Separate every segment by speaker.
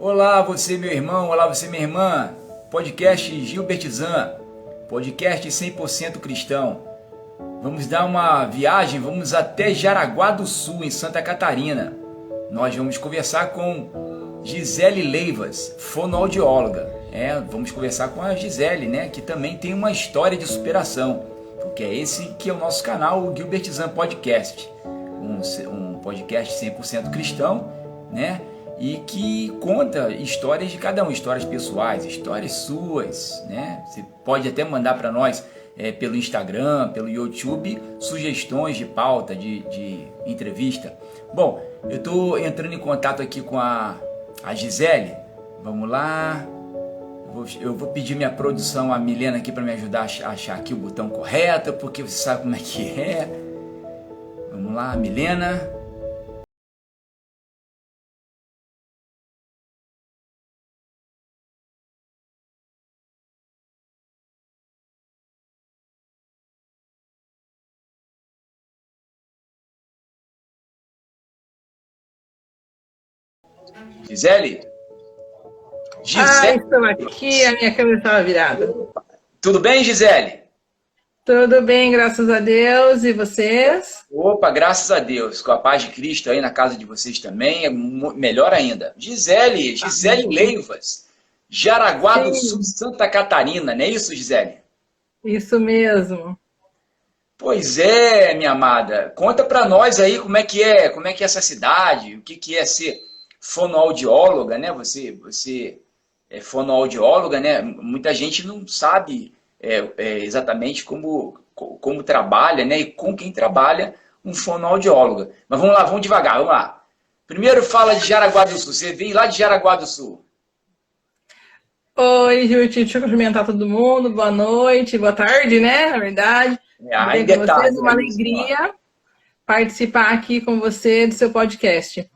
Speaker 1: Olá, você meu irmão, olá você minha irmã. Podcast Gilbertizan, podcast 100% cristão. Vamos dar uma viagem, vamos até Jaraguá do Sul, em Santa Catarina. Nós vamos conversar com Gisele Leivas, fonoaudióloga. Vamos conversar com a Gisele, né, que também tem uma história de superação, porque é esse que é o nosso canal, o Gilbertizan Podcast, um podcast 100% cristão, né, e que conta histórias de cada um, histórias pessoais, histórias suas, né? Você pode até mandar para nós pelo Instagram, pelo YouTube, sugestões de pauta, de entrevista. Bom, eu estou entrando em contato aqui com a Gisele. Vamos lá. Eu vou pedir minha produção, a Milena, aqui para me ajudar a achar aqui o botão correto, porque você sabe como é que é. Vamos lá, Milena. Gisele?
Speaker 2: Estou aqui, a minha câmera estava virada.
Speaker 1: Tudo bem, Gisele?
Speaker 2: Tudo bem, graças a Deus. E vocês?
Speaker 1: Opa, graças a Deus. Com a paz de Cristo aí na casa de vocês também, é melhor ainda. Gisele Leivas, Jaraguá do Sul, Santa Catarina, não é isso, Gisele?
Speaker 2: Isso mesmo.
Speaker 1: Pois é, minha amada. Conta pra nós aí como é que é essa cidade, o que é ser fonoaudióloga, né? Você é fonoaudióloga, né? Muita gente não sabe exatamente como trabalha, né? E com quem trabalha um fonoaudióloga. Mas vamos lá, vamos devagar, vamos lá. Primeiro fala de Jaraguá do Sul. Você vem lá de Jaraguá do Sul.
Speaker 2: Oi, Júlio, deixa eu cumprimentar todo mundo. Boa noite, boa tarde, né? Na verdade.
Speaker 1: Ainda é tarde.
Speaker 2: Uma alegria participar aqui com você do seu podcast.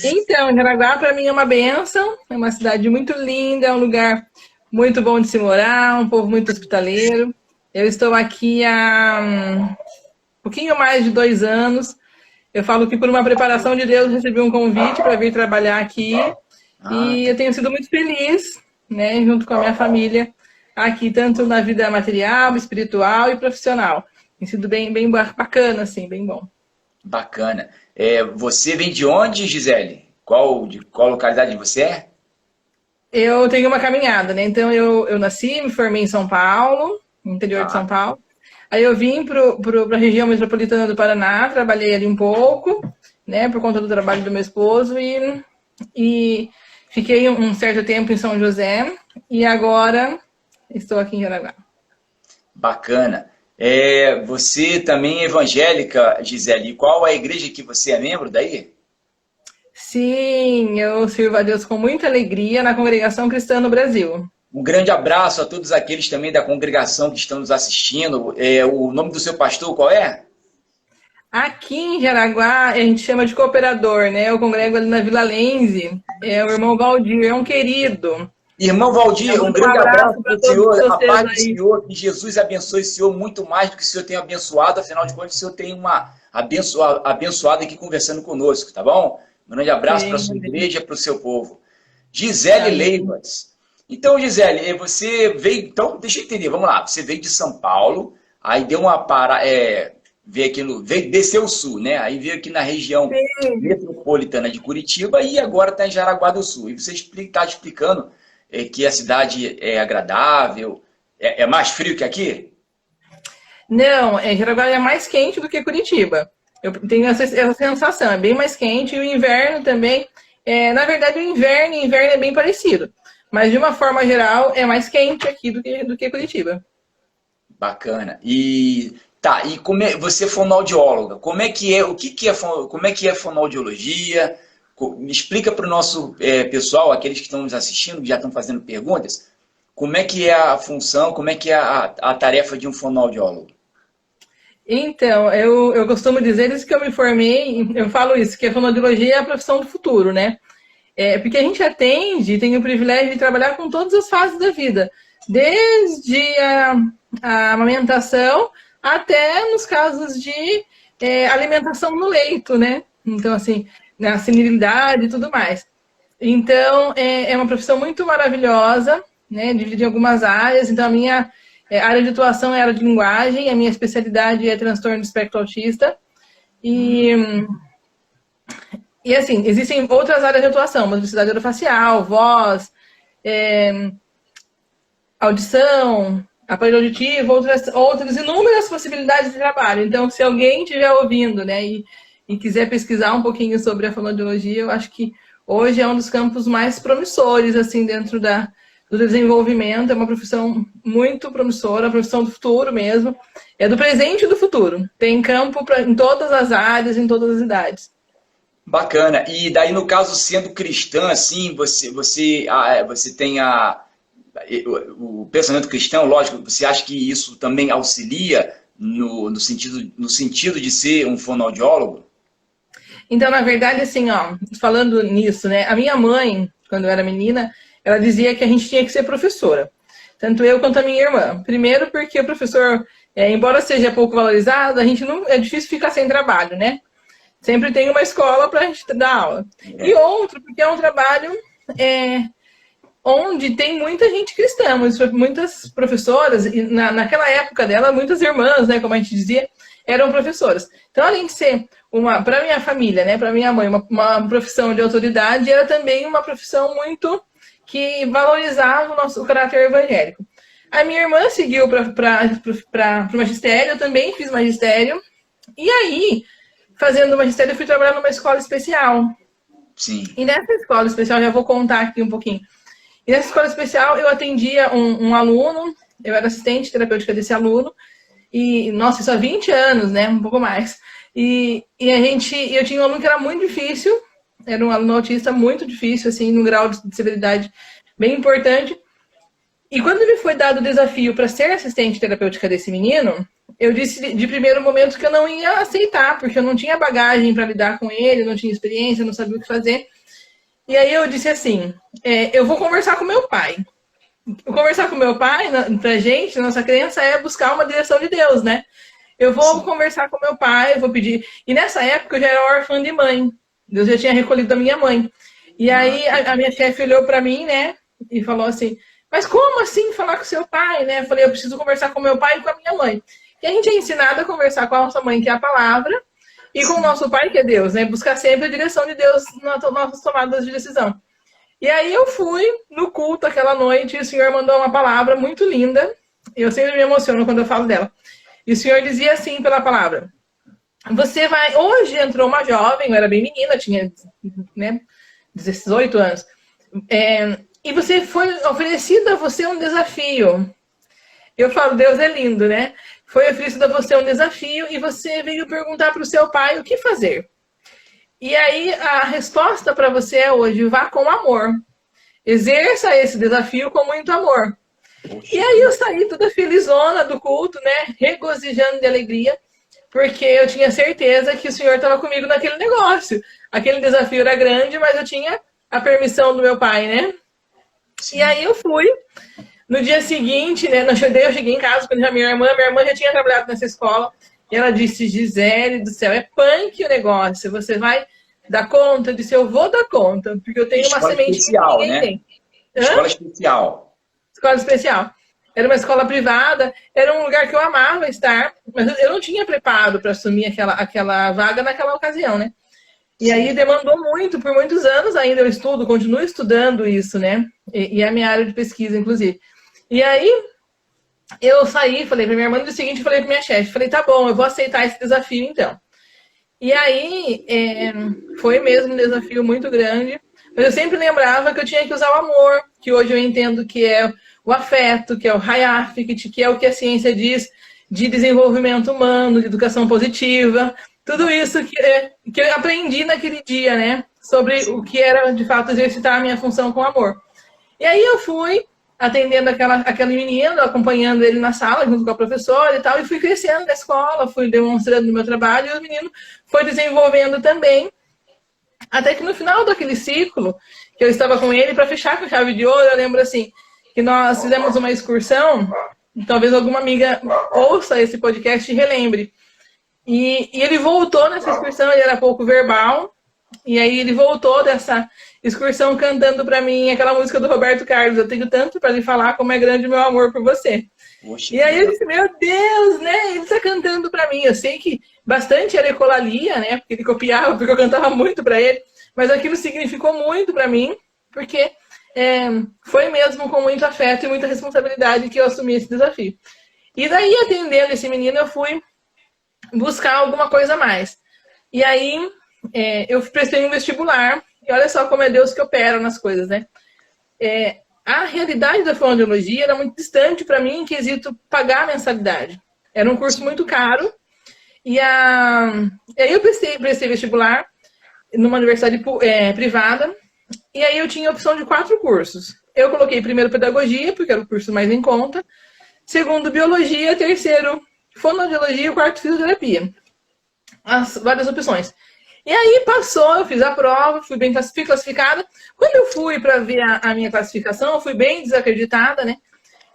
Speaker 2: Então, Jaraguá para mim é uma bênção, é uma cidade muito linda, é um lugar muito bom de se morar, um povo muito hospitaleiro. Eu estou aqui há um pouquinho mais de 2 anos. Eu falo que por uma preparação de Deus recebi um convite para vir trabalhar aqui e eu tenho sido muito feliz, né, junto com a minha família, aqui tanto na vida material, espiritual e profissional. Tem sido bem bacana, assim, bem bom.
Speaker 1: Bacana. Você vem de onde, Gisele? De qual localidade você é?
Speaker 2: Eu tenho uma caminhada, né? Então eu nasci, me formei em São Paulo, no interior de São Paulo. Aí eu vim para a região metropolitana do Paraná, trabalhei ali um pouco, né? Por conta do trabalho do meu esposo e fiquei um certo tempo em São José e agora estou aqui em Jaraguá.
Speaker 1: Bacana. Você também é evangélica, Gisele. E qual a igreja que você é membro daí?
Speaker 2: Sim, eu sirvo a Deus com muita alegria na Congregação Cristã no Brasil.
Speaker 1: Um grande abraço a todos aqueles também da congregação que estão nos assistindo. O nome do seu pastor qual é?
Speaker 2: Aqui em Jaraguá, a gente chama de cooperador, né? Eu congrego ali na Vila Lense. É o irmão Valdir, é um querido.
Speaker 1: Irmão Valdir, um grande abraço para o senhor, a paz do
Speaker 2: aí.
Speaker 1: Senhor, que Jesus abençoe o senhor muito mais do que o senhor tem abençoado, afinal de contas, o senhor tem uma abençoada aqui conversando conosco, tá bom? Um grande abraço para a sua igreja, para o seu povo. Gisele Leivas. Então, Gisele, você veio, então, deixa eu entender, vamos lá, você veio de São Paulo, aí deu uma desceu o sul, né? Aí veio aqui na região metropolitana de Curitiba e agora está em Jaraguá do Sul. E você está explicando que a cidade é agradável, é mais frio que aqui?
Speaker 2: Não, Jaraguá é mais quente do que Curitiba. Eu tenho essa sensação, é bem mais quente. E o inverno também, na verdade o inverno e inverno é bem parecido. Mas de uma forma geral é mais quente aqui do que Curitiba.
Speaker 1: Bacana. E você é fonoaudióloga, como é que é fonoaudiologia? Me explica para o nosso pessoal, aqueles que estão nos assistindo, que já estão fazendo perguntas, como é que é a função, como é que é a tarefa de um fonoaudiólogo?
Speaker 2: Então, eu costumo dizer isso que eu me formei, eu falo isso, que a fonoaudiologia é a profissão do futuro, né? Porque a gente tem o privilégio de trabalhar com todas as fases da vida, desde a amamentação até nos casos de alimentação no leito, né? Então, assim, na senilidade e tudo mais. Então, é uma profissão muito maravilhosa, né? Dividida em algumas áreas. Então, a minha área de atuação é a área de linguagem, a minha especialidade é transtorno do espectro autista. E assim, existem outras áreas de atuação, motricidade orofacial, voz, audição, aparelho auditivo, outras inúmeras possibilidades de trabalho. Então, se alguém estiver ouvindo, né, e quiser pesquisar um pouquinho sobre a fonoaudiologia, eu acho que hoje é um dos campos mais promissores, assim, dentro do desenvolvimento. É uma profissão muito promissora, a profissão do futuro mesmo. É do presente e do futuro. Tem campo em todas as áreas, em todas as idades.
Speaker 1: Bacana. E daí, no caso, sendo cristã, assim, você tem o pensamento cristão, lógico, você acha que isso também auxilia no sentido de ser um fonoaudiólogo?
Speaker 2: Então, na verdade, assim, ó, falando nisso, né, a minha mãe, quando eu era menina, ela dizia que a gente tinha que ser professora. Tanto eu quanto a minha irmã. Primeiro porque o professor, embora seja pouco valorizado, a gente não, é difícil ficar sem trabalho, né? Sempre tem uma escola para a gente dar aula. E outro, porque é um trabalho onde tem muita gente cristã, muitas professoras, e naquela época dela, muitas irmãs, né, como a gente dizia, eram professoras. Então, além de ser para minha família, né, para minha mãe, uma profissão de autoridade, era também uma profissão muito que valorizava o caráter evangélico. A minha irmã seguiu para o magistério, eu também fiz magistério, e aí, fazendo magistério, eu fui trabalhar numa escola especial.
Speaker 1: Sim.
Speaker 2: E nessa escola especial, já vou contar aqui um pouquinho. E nessa escola especial, eu atendia um aluno, eu era assistente terapêutica desse aluno, e, nossa, isso há 20 anos, né, um pouco mais. E eu tinha um aluno que era muito difícil, era um aluno autista muito difícil, assim, num grau de severidade bem importante. E quando me foi dado o desafio para ser assistente terapêutica desse menino, eu disse de primeiro momento que eu não ia aceitar, porque eu não tinha bagagem para lidar com ele, não tinha experiência, não sabia o que fazer. E aí eu disse assim, eu vou conversar com meu pai. Conversar com meu pai, pra gente, nossa crença é buscar uma direção de Deus, né? Eu vou conversar com meu pai, vou pedir... E nessa época eu já era órfã de mãe. Deus já tinha recolhido a minha mãe. E aí a minha chefe olhou para mim, né? E falou assim, mas como assim falar com seu pai, né? Eu falei, eu preciso conversar com meu pai e com a minha mãe. E a gente é ensinado a conversar com a nossa mãe, que é a palavra, e com o nosso pai, que é Deus, né? Buscar sempre a direção de Deus nas nossas tomadas de decisão. E aí eu fui no culto aquela noite e o Senhor mandou uma palavra muito linda. Eu sempre me emociono quando eu falo dela. E o Senhor dizia assim pela palavra, você vai... Hoje entrou uma jovem, eu era bem menina, tinha, né, 18 anos. E você foi oferecido a você um desafio. Eu falo, Deus é lindo, né? Foi oferecido a você um desafio e você veio perguntar para o seu pai o que fazer. E aí a resposta para você é hoje, vá com amor. Exerça esse desafio com muito amor. Poxa. E aí eu saí toda felizona do culto, né? Regozijando de alegria, porque eu tinha certeza que o Senhor estava comigo naquele negócio. Aquele desafio era grande, mas eu tinha a permissão do meu pai, né? Sim. E aí eu fui. No dia seguinte, né? Eu cheguei em casa com a minha irmã já tinha trabalhado nessa escola. E ela disse, Gisele do céu, é punk o negócio. Você vai dar conta? Eu disse, eu vou dar conta, porque eu tenho
Speaker 1: escola
Speaker 2: uma semente
Speaker 1: especial,
Speaker 2: que ninguém
Speaker 1: né?
Speaker 2: tem.
Speaker 1: Escola especial.
Speaker 2: Escola especial. Era uma escola privada, era um lugar que eu amava estar, mas eu não tinha preparo para assumir aquela vaga naquela ocasião, né? E aí demandou muito, por muitos anos ainda eu estudo, continuo estudando isso, né? E é a minha área de pesquisa, inclusive. E aí eu saí, falei pra minha irmã, no dia seguinte falei pra minha chefe, falei, tá bom, eu vou aceitar esse desafio então. E aí foi mesmo um desafio muito grande, mas eu sempre lembrava que eu tinha que usar o amor, que hoje eu entendo que é o afeto, que é o high affect, que é o que a ciência diz de desenvolvimento humano, de educação positiva, tudo isso que eu aprendi naquele dia, né? Sobre o que era, de fato, exercitar a minha função com amor. E aí eu fui atendendo aquele menino, acompanhando ele na sala, junto com a professora e tal, e fui crescendo na escola, fui demonstrando o meu trabalho, e o menino foi desenvolvendo também, até que no final daquele ciclo, que eu estava com ele, para fechar com chave de ouro, eu lembro assim, que nós fizemos uma excursão, talvez alguma amiga ouça esse podcast e relembre. E ele voltou nessa excursão, ele era pouco verbal, e aí ele voltou excursão cantando para mim aquela música do Roberto Carlos, eu tenho tanto para lhe falar como é grande o meu amor por você.
Speaker 1: Poxa,
Speaker 2: E aí eu disse, meu Deus, né? Ele está cantando para mim. Eu sei que bastante era ecolalia, né? Porque ele copiava, porque eu cantava muito para ele. Mas aquilo significou muito para mim, porque foi mesmo com muito afeto e muita responsabilidade que eu assumi esse desafio. E daí, atendendo esse menino, eu fui buscar alguma coisa a mais. E aí, eu prestei um vestibular. E olha só como é Deus que opera nas coisas, né? A realidade da fonoaudiologia era muito distante para mim em quesito pagar a mensalidade. Era um curso muito caro. E aí eu prestei vestibular numa universidade privada. E aí eu tinha a opção de 4 cursos. Eu coloquei primeiro pedagogia, porque era o curso mais em conta. Segundo, biologia. Terceiro, fonoaudiologia. E quarto, fisioterapia. As várias opções. E aí passou, eu fiz a prova, fui classificada. Quando eu fui para ver a minha classificação, eu fui bem desacreditada, né?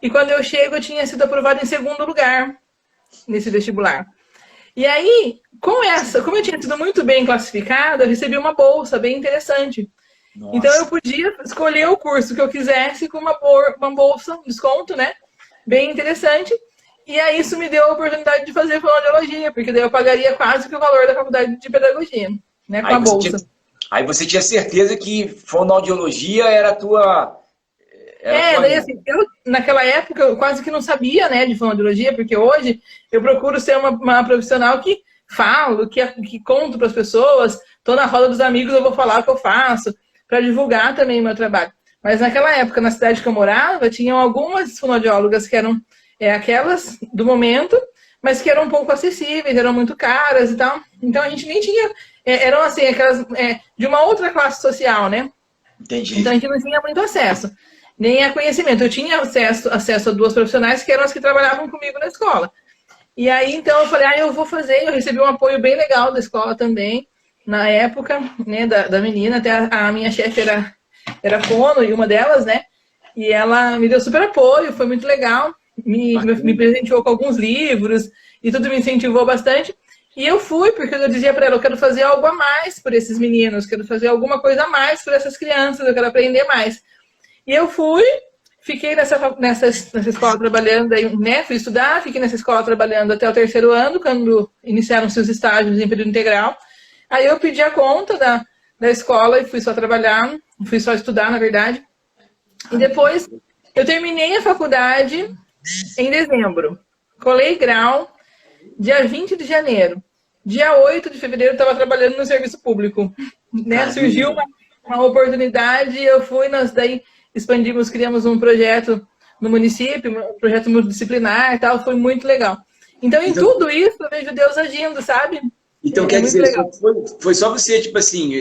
Speaker 2: E quando eu chego, eu tinha sido aprovada em segundo lugar nesse vestibular. E aí, como eu tinha sido muito bem classificada, eu recebi uma bolsa bem interessante. Nossa. Então eu podia escolher o curso que eu quisesse com uma bolsa, um desconto, né? Bem interessante. E aí isso me deu a oportunidade de fazer fonoaudiologia, porque daí eu pagaria quase que o valor da faculdade de pedagogia, né, com a bolsa.
Speaker 1: Aí você tinha certeza que fonoaudiologia era a tua...
Speaker 2: daí assim, eu naquela época eu quase que não sabia, né, de fonoaudiologia, porque hoje eu procuro ser uma profissional que falo, que conto para as pessoas, tô na roda dos amigos, eu vou falar o que eu faço, para divulgar também o meu trabalho. Mas naquela época, na cidade que eu morava, tinham algumas fonoaudiólogas que eram aquelas do momento, mas que eram um pouco acessíveis, eram muito caras e tal. Então a gente nem tinha... eram assim, aquelas de uma outra classe social, né?
Speaker 1: Entendi.
Speaker 2: Então a gente não tinha muito acesso, nem a conhecimento. Eu tinha acesso a 2 profissionais que eram as que trabalhavam comigo na escola. E aí, então, eu falei, eu vou fazer. Eu recebi um apoio bem legal da escola também, na época, né, da menina. Até a minha chefe era fono, e uma delas, né? E ela me deu super apoio, foi muito legal. Me presenteou com alguns livros e tudo me incentivou bastante. E eu fui, porque eu dizia para ela, eu quero fazer algo a mais por esses meninos, quero fazer alguma coisa a mais por essas crianças, eu quero aprender mais. E eu fui, fiquei nessa escola trabalhando, né, fui estudar, fiquei nessa escola trabalhando até o 3º ano, quando iniciaram-se os estágios em período integral. Aí eu pedi a conta da escola e fui só trabalhar, fui só estudar, na verdade. E depois eu terminei a faculdade em dezembro. Colei grau dia 20 de janeiro. Dia 8 de fevereiro eu estava trabalhando no serviço público. Né? Surgiu uma oportunidade, eu fui, nós daí expandimos, criamos um projeto no município, um projeto multidisciplinar e tal, foi muito legal. Então, em tudo isso, eu vejo Deus agindo, sabe?
Speaker 1: Então, quer dizer, foi só você, tipo assim,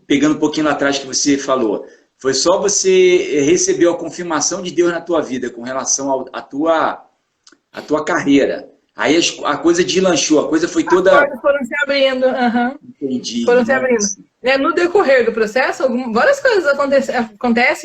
Speaker 1: pegando um pouquinho lá atrás que você falou, foi só você receber a confirmação de Deus na tua vida com relação à tua carreira. Aí a coisa deslanchou, a coisa foi toda...
Speaker 2: As portas foram se abrindo. Uhum.
Speaker 1: Entendi.
Speaker 2: Foram se abrindo. No decorrer do processo, várias coisas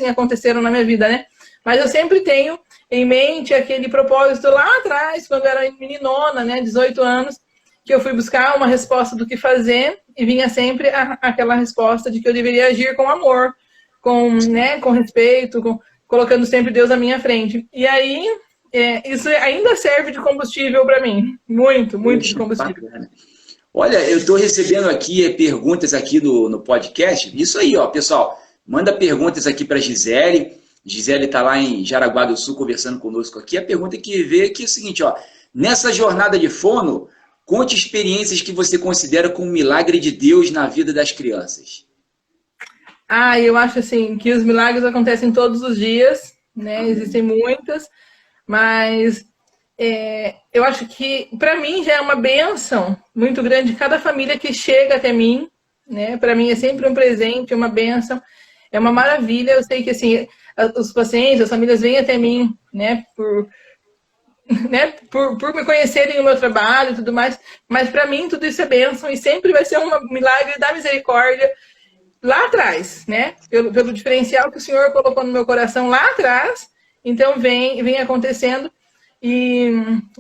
Speaker 2: aconteceram na minha vida, né? Mas eu sempre tenho em mente aquele propósito lá atrás, quando eu era meninona, né, 18 anos, que eu fui buscar uma resposta do que fazer e vinha sempre aquela resposta de que eu deveria agir com amor, com respeito, colocando sempre Deus à minha frente. E aí, isso ainda serve de combustível para mim. Muito, muito de combustível.
Speaker 1: Bacana. Olha, eu estou recebendo aqui perguntas aqui no podcast. Isso aí, ó, pessoal. Manda perguntas aqui para a Gisele. Gisele está lá em Jaraguá do Sul conversando conosco aqui. A pergunta que veio aqui é o seguinte, ó. Nessa jornada de fono, conte experiências que você considera como um milagre de Deus na vida das crianças.
Speaker 2: Eu acho assim que os milagres acontecem todos os dias, né? Existem muitas, mas eu acho que para mim já é uma bênção muito grande cada família que chega até mim, né? Para mim é sempre um presente, uma bênção, é uma maravilha. Eu sei que assim os pacientes, as famílias vêm até mim, né? Por me conhecerem o meu trabalho e tudo mais, mas para mim tudo isso é bênção e sempre vai ser um milagre da misericórdia lá atrás, né? Pelo diferencial que o Senhor colocou no meu coração lá atrás, então vem acontecendo e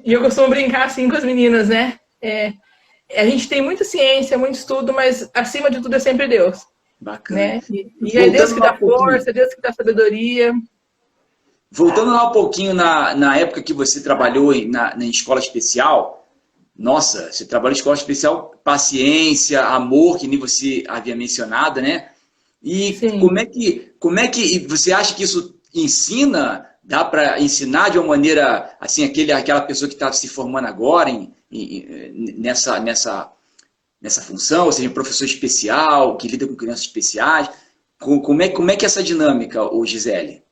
Speaker 2: eu costumo brincar assim com as meninas, né? A gente tem muita ciência, muito estudo, mas acima de tudo é sempre Deus.
Speaker 1: Bacana.
Speaker 2: né? E é Deus que dá força, é Deus que dá sabedoria.
Speaker 1: Voltando lá um pouquinho na época que você trabalhou na escola especial, nossa, você trabalhou em escola especial, paciência, amor, que nem você havia mencionado, né? E
Speaker 2: Sim.
Speaker 1: como é que você acha que isso ensina? Dá para ensinar de uma maneira assim, aquela pessoa que está se formando agora nessa função, ou seja, um professor especial, que lida com crianças especiais? Como é que é essa dinâmica, ô Gisele?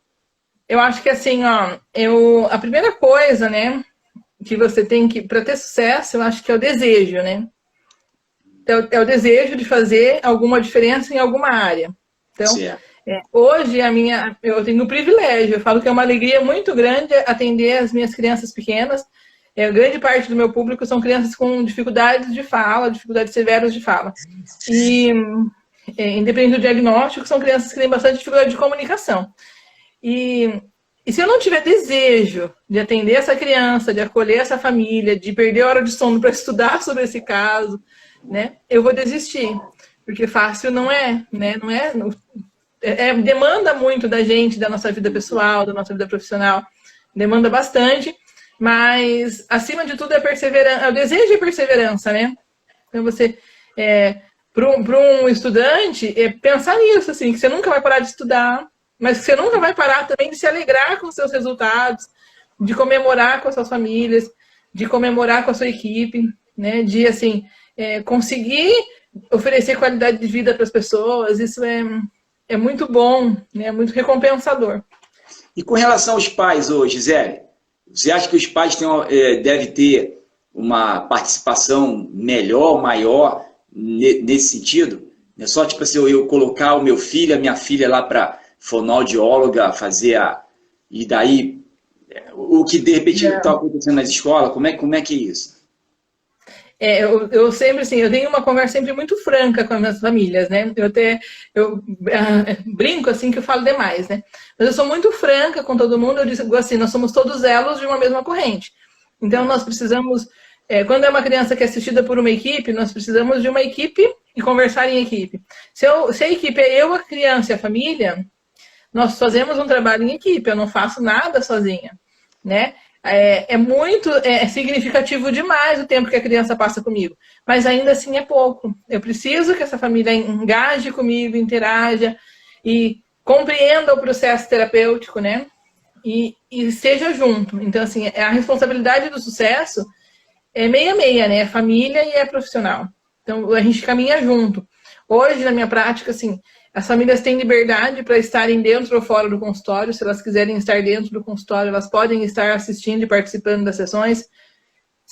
Speaker 2: Eu acho que assim, ó, a primeira coisa, né, que você tem que, para ter sucesso, eu acho que é o desejo, né? É o desejo de fazer alguma diferença em alguma área. Então,
Speaker 1: Certo.
Speaker 2: hoje eu tenho o privilégio, eu falo que é uma alegria muito grande atender as minhas crianças pequenas. Grande parte do meu público são crianças com dificuldades de fala, dificuldades severas de fala. E, independente do diagnóstico, são crianças que têm bastante dificuldade de comunicação. E se eu não tiver desejo de atender essa criança, de acolher essa família, de perder a hora de sono para estudar sobre esse caso, né, eu vou desistir. Porque fácil não é, né? Não é, demanda muito da gente, da nossa vida pessoal, da nossa vida profissional. Demanda bastante, mas acima de tudo é perseverança, é o desejo e perseverança, né? Então você, para um estudante, pensar nisso, assim, que você nunca vai parar de estudar, mas que você nunca vai parar também de se alegrar com os seus resultados, de comemorar com as suas famílias, de comemorar com a sua equipe, né? De, assim, conseguir oferecer qualidade de vida para as pessoas. Isso é muito bom, né? É muito recompensador.
Speaker 1: E com relação aos pais hoje, Gisele, você acha que os pais devem ter uma participação melhor, maior nesse sentido? Não é só tipo assim, eu colocar o meu filho, a minha filha lá para fonoaudióloga fazer e daí o que de repente está acontecendo nas escolas, como é que é isso?
Speaker 2: Eu sempre, assim, eu tenho uma conversa sempre muito franca com as minhas famílias, né? Eu brinco, assim, que eu falo demais, né? Mas eu sou muito franca com todo mundo, eu digo assim, nós somos todos elos de uma mesma corrente. Então, nós precisamos, quando é uma criança que é assistida por uma equipe, nós precisamos de uma equipe e conversar em equipe. Se a equipe é eu, a criança e a família, nós fazemos um trabalho em equipe, eu não faço nada sozinha, né? Muito significativo demais o tempo que a criança passa comigo, mas ainda assim é pouco. Eu preciso que essa família engaje comigo, interaja e compreenda o processo terapêutico, né? E seja junto. Então, assim, a responsabilidade do sucesso é meia-meia, né? É família e é profissional. Então, a gente caminha junto. Hoje, na minha prática, assim, as famílias têm liberdade para estarem dentro ou fora do consultório. Se elas quiserem estar dentro do consultório, elas podem estar assistindo e participando das sessões.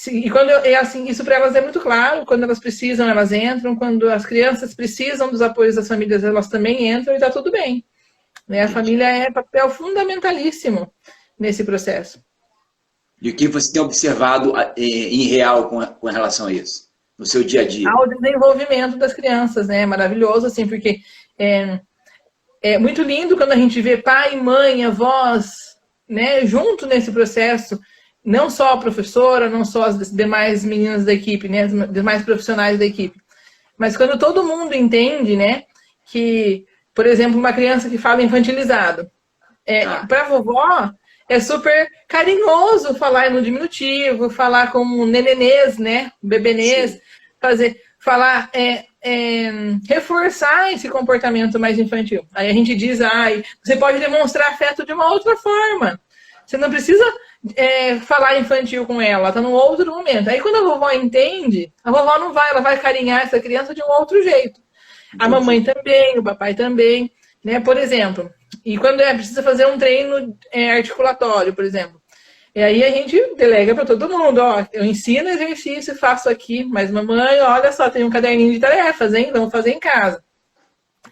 Speaker 2: E quando assim, isso para elas é muito claro. Quando elas precisam, elas entram. Quando as crianças precisam dos apoios das famílias, elas também entram e está tudo bem. A família é papel fundamentalíssimo nesse processo.
Speaker 1: E o que você tem observado em real com relação a isso, no seu dia a dia?
Speaker 2: Ao desenvolvimento das crianças, né? É maravilhoso, assim, porque é muito lindo quando a gente vê pai, mãe, avós, né, junto nesse processo, não só a professora, não só as demais meninas da equipe, né, as demais profissionais da equipe, mas quando todo mundo entende, né, que, por exemplo, uma criança que fala infantilizado, para a vovó é super carinhoso falar no diminutivo, falar como nenenês, né, bebenês, falar reforçar esse comportamento mais infantil. Aí a gente diz, você pode demonstrar afeto de uma outra forma. Você não precisa falar infantil com ela, está num outro momento. Aí quando a vovó entende, a vovó não vai, ela vai carinhar essa criança de um outro jeito. A mamãe também, o papai também, né? Por exemplo, e quando precisa fazer um treino articulatório, por exemplo. E aí a gente delega para todo mundo, eu ensino exercício, faço aqui, mas mamãe, olha só, tem um caderninho de tarefas, hein? Vamos fazer em casa.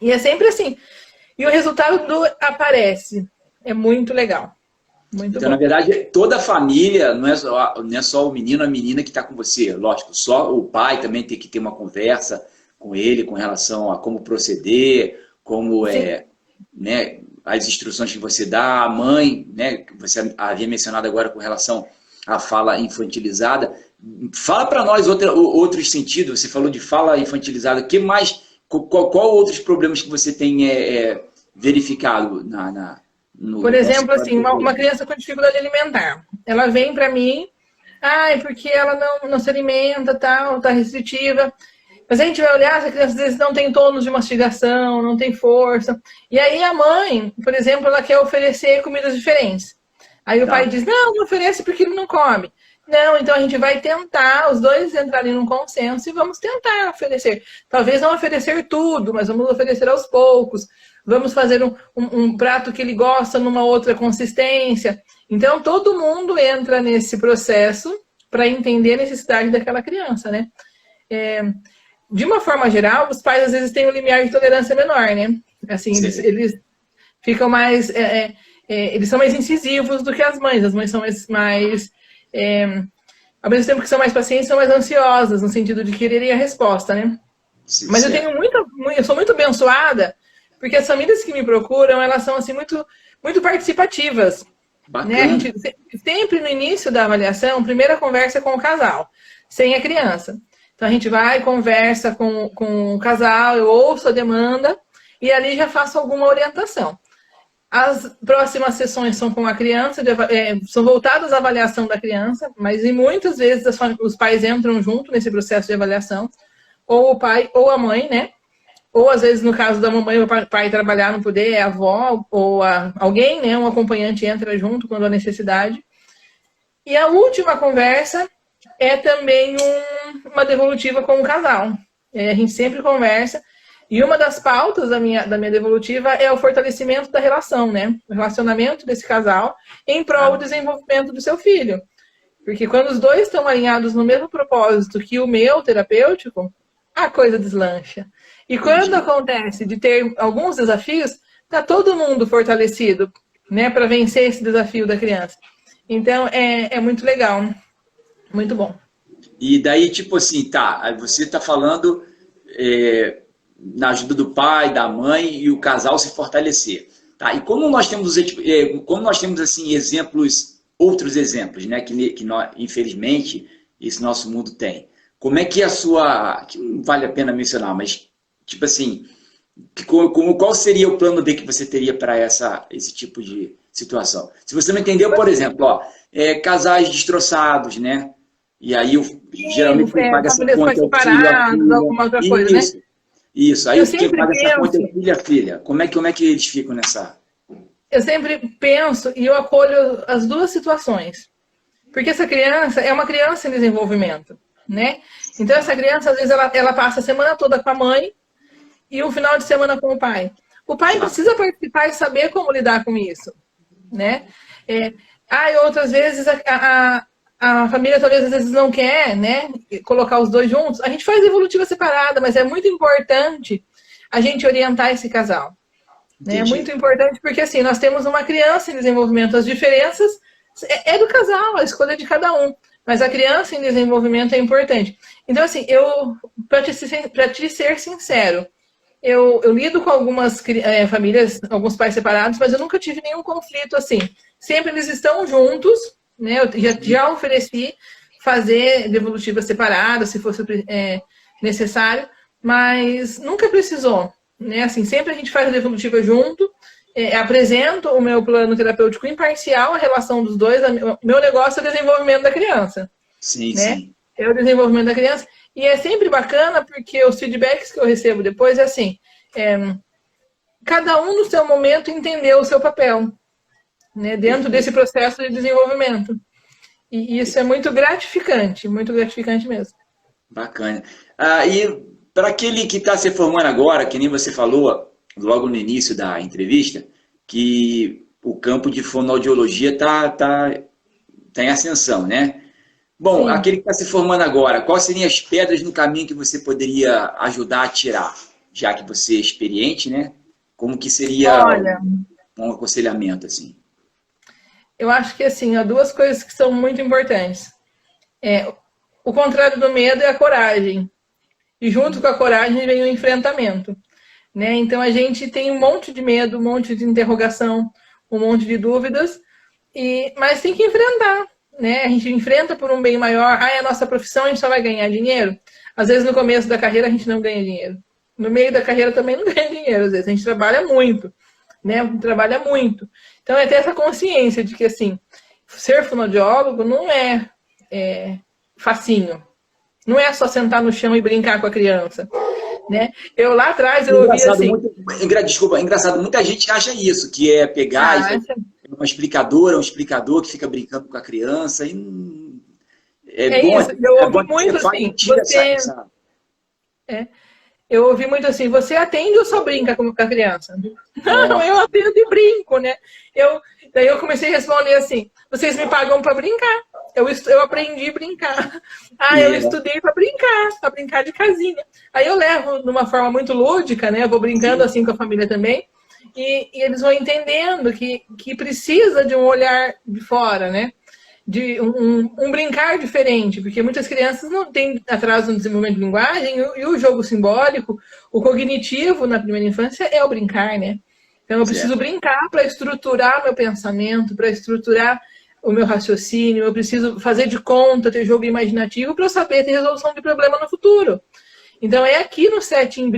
Speaker 2: E é sempre assim. E o resultado aparece. É muito legal. Muito
Speaker 1: então,
Speaker 2: bom.
Speaker 1: Na verdade, toda a família, não é só o menino, a menina que está com você. Lógico, só o pai também tem que ter uma conversa com ele com relação a como proceder, como né, as instruções que você dá, a mãe, né, que você havia mencionado agora com relação à fala infantilizada. Fala para nós outros sentidos, você falou de fala infantilizada, qual outros problemas que você tem verificado
Speaker 2: Por exemplo, assim, uma criança com dificuldade alimentar, ela vem para mim, porque ela não se alimenta, tal, tá restritiva. Mas a gente vai olhar, essa criança às vezes não tem tônus de mastigação, não tem força. E aí a mãe, por exemplo, ela quer oferecer comidas diferentes. Aí o pai diz, não oferece porque ele não come. Não, então a gente vai tentar, os dois entrarem num consenso e vamos tentar oferecer. Talvez não oferecer tudo, mas vamos oferecer aos poucos. Vamos fazer um prato que ele gosta numa outra consistência. Então, todo mundo entra nesse processo para entender a necessidade daquela criança, né? De uma forma geral, os pais às vezes têm um limiar de tolerância menor, né? Assim, eles ficam mais... eles são mais incisivos do que as mães. As mães são mais ao mesmo tempo que são mais pacientes, são mais ansiosas, no sentido de quererem a resposta, né? Sim, mas eu sou muito abençoada, porque as famílias que me procuram, elas são assim, muito, muito participativas. Né? A gente, sempre no início da avaliação, primeira conversa é com o casal, sem a criança. Então a gente vai, conversa com o casal, eu ouço a demanda e ali já faço alguma orientação. As próximas sessões são com a criança, são voltadas à avaliação da criança, mas muitas vezes os pais entram junto nesse processo de avaliação, ou o pai ou a mãe, né? Ou às vezes, no caso da mamãe, o pai trabalhar não poder, a avó ou alguém, né? Um acompanhante entra junto quando há necessidade. E a última conversa é também uma devolutiva com o casal. A gente sempre conversa. E uma das pautas da minha devolutiva é o fortalecimento da relação, né? O relacionamento desse casal em prol do desenvolvimento do seu filho. Porque quando os dois estão alinhados no mesmo propósito que o meu terapêutico, a coisa deslancha. E quando acontece de ter alguns desafios, tá todo mundo fortalecido, né? Para vencer esse desafio da criança. Então, é muito legal. Muito bom.
Speaker 1: E daí, tipo assim, você tá falando... na ajuda do pai, da mãe e o casal se fortalecer. Tá? E como nós temos assim, outros exemplos, né, que nós, infelizmente, esse nosso mundo tem. Como é que que não vale a pena mencionar, mas, tipo assim, qual seria o plano B que você teria para esse tipo de situação? Se você não entendeu, por exemplo, casais destroçados, né? E aí, geralmente, quem paga essa conta é o filho,
Speaker 2: alguma outra coisa, né?
Speaker 1: Isso, aí quem paga essa conta é filha. Como é que eles ficam nessa...
Speaker 2: Eu sempre penso e eu acolho as duas situações. Porque essa criança é uma criança em desenvolvimento, né? Então essa criança, às vezes, ela passa a semana toda com a mãe e um final de semana com o pai. O pai precisa participar e saber como lidar com isso, né? E outras vezes a família talvez às vezes não quer, né, colocar os dois juntos. A gente faz devolutiva separada, mas é muito importante a gente orientar esse casal. Né? É muito importante porque assim, nós temos uma criança em desenvolvimento. As diferenças é do casal, a escolha de cada um. Mas a criança em desenvolvimento é importante. Então assim, para te ser sincero, eu lido com algumas famílias, alguns pais separados, mas eu nunca tive nenhum conflito assim. Sempre eles estão juntos, né? Eu já ofereci fazer devolutiva separada, se fosse necessário, mas nunca precisou. Né? Assim, sempre a gente faz a devolutiva junto, apresento o meu plano terapêutico imparcial, a relação dos dois. Meu negócio é o desenvolvimento da criança.
Speaker 1: Sim,
Speaker 2: né?
Speaker 1: sim.
Speaker 2: É o desenvolvimento da criança. E é sempre bacana, porque os feedbacks que eu recebo depois é assim, cada um no seu momento entendeu o seu papel. Né, dentro desse processo de desenvolvimento. E isso é muito gratificante mesmo.
Speaker 1: Bacana. E para aquele que está se formando agora, que nem você falou logo no início da entrevista, que o campo de fonoaudiologia tá em ascensão, né? Bom, sim. Aquele que está se formando agora, quais seriam as pedras no caminho que você poderia ajudar a tirar? Já que você é experiente, né? Como que seria um aconselhamento, assim?
Speaker 2: Eu acho que assim, há duas coisas que são muito importantes. O contrário do medo é a coragem. E junto com a coragem vem o enfrentamento. Né? Então a gente tem um monte de medo, um monte de interrogação, um monte de dúvidas, mas tem que enfrentar. Né? A gente enfrenta por um bem maior. É a nossa profissão, a gente só vai ganhar dinheiro? Às vezes no começo da carreira a gente não ganha dinheiro. no meio da carreira também não ganha dinheiro, às vezes. A gente trabalha muito, né? Trabalha muito. Então, é ter essa consciência de que, assim, ser fonoaudiólogo não é facinho. Não é só sentar no chão e brincar com a criança, né? Eu lá atrás, eu ouvi assim...
Speaker 1: Desculpa, engraçado, muita gente acha isso, que é pegar e fazer uma explicadora, um explicador que fica brincando com a criança. E bom,
Speaker 2: isso, eu ouvi muito assim, eu ouvi muito assim, você atende ou só brinca com a criança? Não, eu atendo e brinco, né? Daí eu comecei a responder assim, vocês me pagam para brincar. Eu aprendi a brincar. Eu estudei para brincar de casinha. Aí eu levo de uma forma muito lúdica, né? Eu vou brincando assim com a família também. E eles vão entendendo que precisa de um olhar de fora, né? De um brincar diferente, porque muitas crianças não têm atraso no desenvolvimento de linguagem e o jogo simbólico, o cognitivo na primeira infância é o brincar, né? Então eu preciso brincar para estruturar meu pensamento, para estruturar o meu raciocínio, eu preciso fazer de conta, ter jogo imaginativo para eu saber ter resolução de problema no futuro. Então é aqui no setting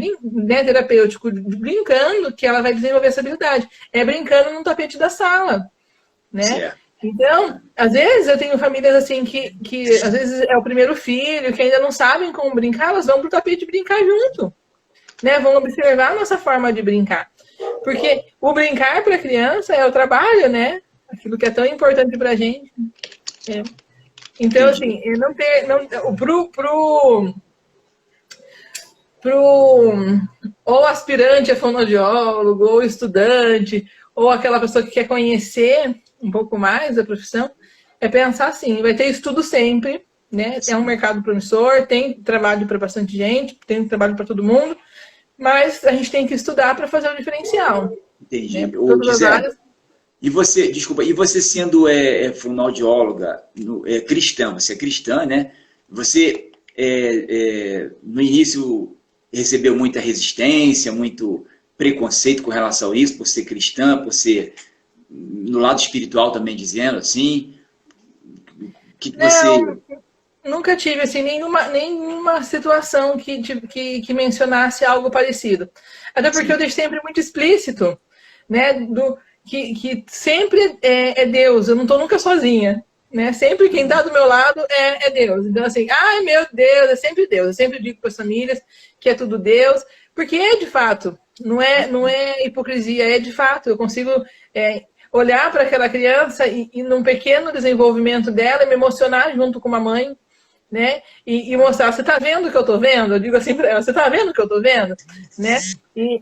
Speaker 2: terapêutico, brincando, que ela vai desenvolver essa habilidade. É brincando no tapete da sala, né? Certo. Então, às vezes eu tenho famílias assim que às vezes é o primeiro filho, que ainda não sabem como brincar, elas vão pro tapete brincar junto, né? Vão observar a nossa forma de brincar. Porque o brincar para a criança é o trabalho, né? Aquilo que é tão importante para a gente. Então, assim, ou aspirante a fonoaudiólogo, ou estudante, ou aquela pessoa que quer conhecer um pouco mais da profissão, é pensar assim, vai ter estudo sempre, né? É um mercado promissor, tem trabalho para bastante gente, tem trabalho para todo mundo, mas a gente tem que estudar para fazer o diferencial.
Speaker 1: Entendi. Né? Todas as áreas. E você sendo fonoaudióloga cristã, você é cristã, né? Você no início recebeu muita resistência, muito preconceito com relação a isso, por ser cristã, por ser no lado espiritual também dizendo assim, que você...
Speaker 2: Não, nunca tive assim, nenhuma situação que mencionasse algo parecido. Até porque eu deixo sempre muito explícito, né, que sempre é Deus, eu não estou nunca sozinha, né? Sempre quem está do meu lado é Deus. Então assim, meu Deus, é sempre Deus. Eu sempre digo para as famílias que é tudo Deus, porque é de fato, não é hipocrisia, é de fato. Eu consigo olhar para aquela criança e num pequeno desenvolvimento dela, me emocionar junto com uma mãe, né? E mostrar, você está vendo o que eu estou vendo? Eu digo assim para ela, você está vendo o que eu estou vendo? Né? E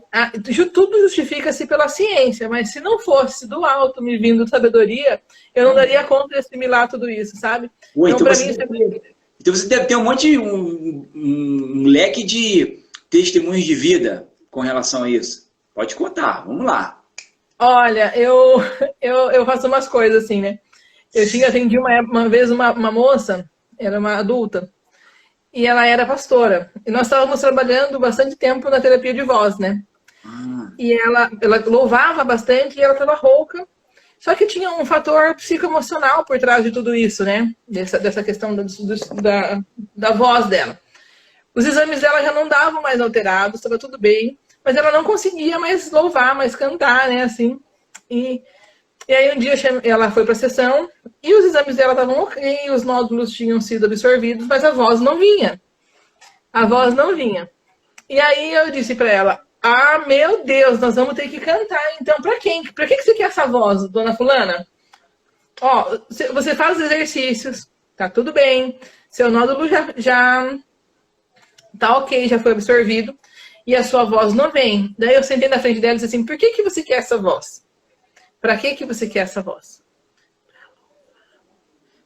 Speaker 2: tudo justifica-se pela ciência, mas se não fosse do alto me vindo sabedoria, eu não daria conta de assimilar tudo isso, sabe?
Speaker 1: Então, para mim, então você deve ter um leque de testemunhos de vida com relação a isso. Pode contar, vamos lá.
Speaker 2: Olha, eu faço umas coisas assim, né? Eu atendi uma vez uma moça, era uma adulta, e ela era pastora. E nós estávamos trabalhando bastante tempo na terapia de voz, né? E ela louvava bastante e ela estava rouca. Só que tinha um fator psicoemocional por trás de tudo isso, né? Dessa questão da voz dela. Os exames dela já não davam mais alterados, estava tudo bem. Mas ela não conseguia mais louvar, mais cantar, né? Assim. E aí um dia ela foi para a sessão e os exames dela estavam ok, os nódulos tinham sido absorvidos, mas a voz não vinha. A voz não vinha. E aí eu disse para ela, meu Deus, nós vamos ter que cantar. Então, para quem? Para que você quer essa voz, dona fulana? Ó, você faz os exercícios, tá tudo bem. Seu nódulo já tá ok, já foi absorvido. E a sua voz não vem. Daí eu sentei na frente dela e disse assim, por que você quer essa voz? Para que você quer essa voz?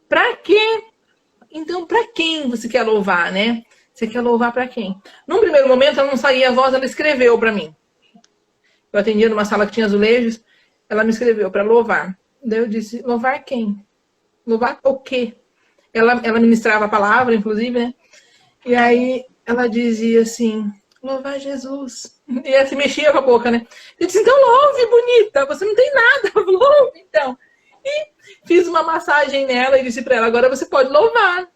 Speaker 2: Para quê? Então, para quem você quer louvar, né? Você quer louvar para quem? Num primeiro momento, ela não saía a voz, ela escreveu para mim. Eu atendia numa sala que tinha azulejos, ela me escreveu para louvar. Daí eu disse, louvar quem? Louvar o quê? Ela ministrava a palavra, inclusive, né? E aí ela dizia assim, louvar Jesus. E ela se mexia com a boca, né? Eu disse, então louve, bonita, você não tem nada, louve, então. E fiz uma massagem nela e disse para ela, agora você pode louvar.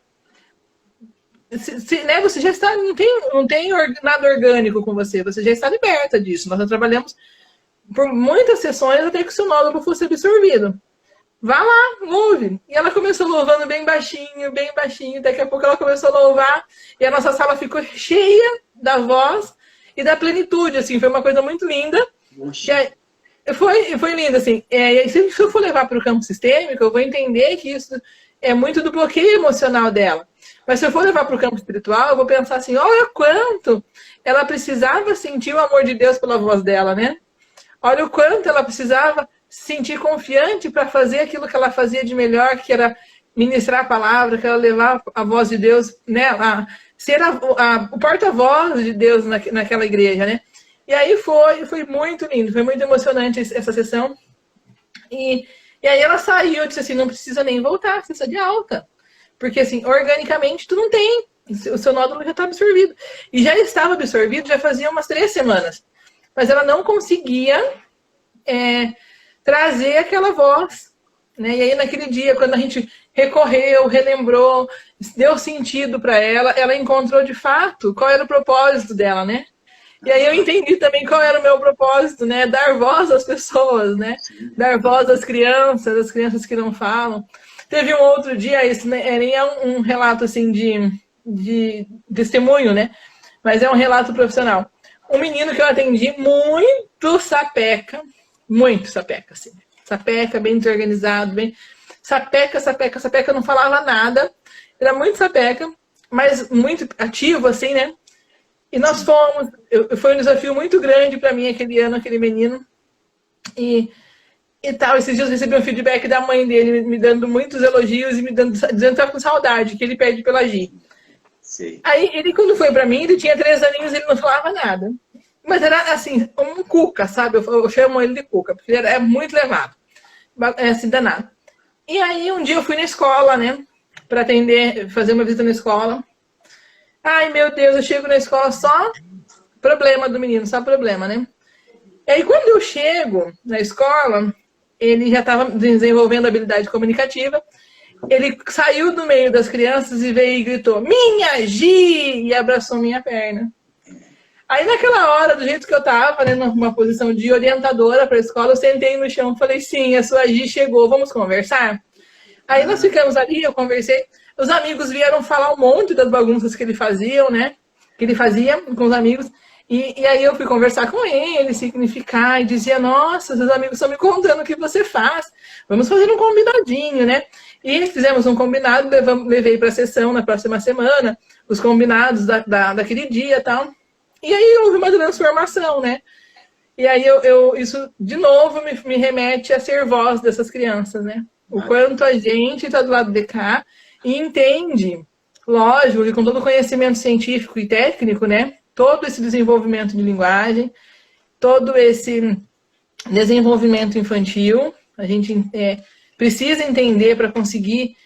Speaker 2: né, você já está, não tem nada orgânico com você, você já está liberta disso. Nós já trabalhamos por muitas sessões até que o seu nódulo fosse absorvido. Vá lá, louve. E ela começou louvando bem baixinho. Daqui a pouco ela começou a louvar e a nossa sala ficou cheia da voz e da plenitude, assim. Foi uma coisa muito linda. Foi lindo, assim. E se eu for levar para o campo sistêmico, eu vou entender que isso é muito do bloqueio emocional dela. Mas se eu for levar para o campo espiritual, eu vou pensar assim, olha quanto ela precisava sentir o amor de Deus pela voz dela, né? Olha o quanto ela precisava se sentir confiante para fazer aquilo que ela fazia de melhor, que era ministrar a palavra, que era levar a voz de Deus, né? Ser o porta-voz de Deus naquela igreja, né? E aí foi muito lindo, foi muito emocionante essa sessão. E aí ela saiu, eu disse assim, não precisa nem voltar, você está de alta. Porque assim, organicamente tu não tem, o seu nódulo já está absorvido. E já estava absorvido, já fazia umas 3 semanas. Mas ela não conseguia trazer aquela voz. Né? E aí naquele dia, quando a gente recorreu, relembrou, deu sentido para ela, ela encontrou de fato qual era o propósito dela, né? E aí eu entendi também qual era o meu propósito, né? Dar voz às pessoas, né? Dar voz às crianças que não falam. Teve um outro dia, isso nem é um relato assim de testemunho, né? Mas é um relato profissional. Um menino que eu atendi muito sapeca, assim. Sapeca, bem desorganizado, bem... Sapeca, não falava nada. Era muito sapeca, mas muito ativo, assim, né? E nós fomos... Foi um desafio muito grande para mim aquele ano, aquele menino. E tal, esses dias eu recebi um feedback da mãe dele, me dando muitos elogios e dizendo que estava com saudade, que ele pede pela Gi. Sim. Aí, ele, quando foi para mim, ele tinha 3 aninhos e ele não falava nada. Mas era, assim, um cuca, sabe? Eu chamo ele de cuca, porque ele é muito levado. Assim, danado. E aí, um dia eu fui na escola, né? Para atender, fazer uma visita na escola. Ai, meu Deus, eu chego na escola, só problema do menino, só problema, né? E aí, quando eu chego na escola, ele já estava desenvolvendo habilidade comunicativa. Ele saiu do meio das crianças e veio e gritou, minha Gi! E abraçou minha perna. Aí, naquela hora, do jeito que eu estava, né, numa posição de orientadora para a escola, eu sentei no chão e falei, sim, a sua Gi chegou, vamos conversar? Aí nós ficamos ali, eu conversei. Os amigos vieram falar um monte das bagunças que ele fazia, né? Que ele fazia com os amigos. E aí eu fui conversar com ele, significar, e dizia, nossa, seus amigos estão me contando o que você faz. Vamos fazer um combinadinho, né? E fizemos um combinado, levei para a sessão na próxima semana, os combinados daquele dia e tal. E aí houve uma transformação, né? E aí isso, de novo, me remete a ser voz dessas crianças, né? O quanto a gente está do lado de cá e entende, lógico, e com todo o conhecimento científico e técnico, né? Todo esse desenvolvimento de linguagem, todo esse desenvolvimento infantil, a gente precisa entender para conseguir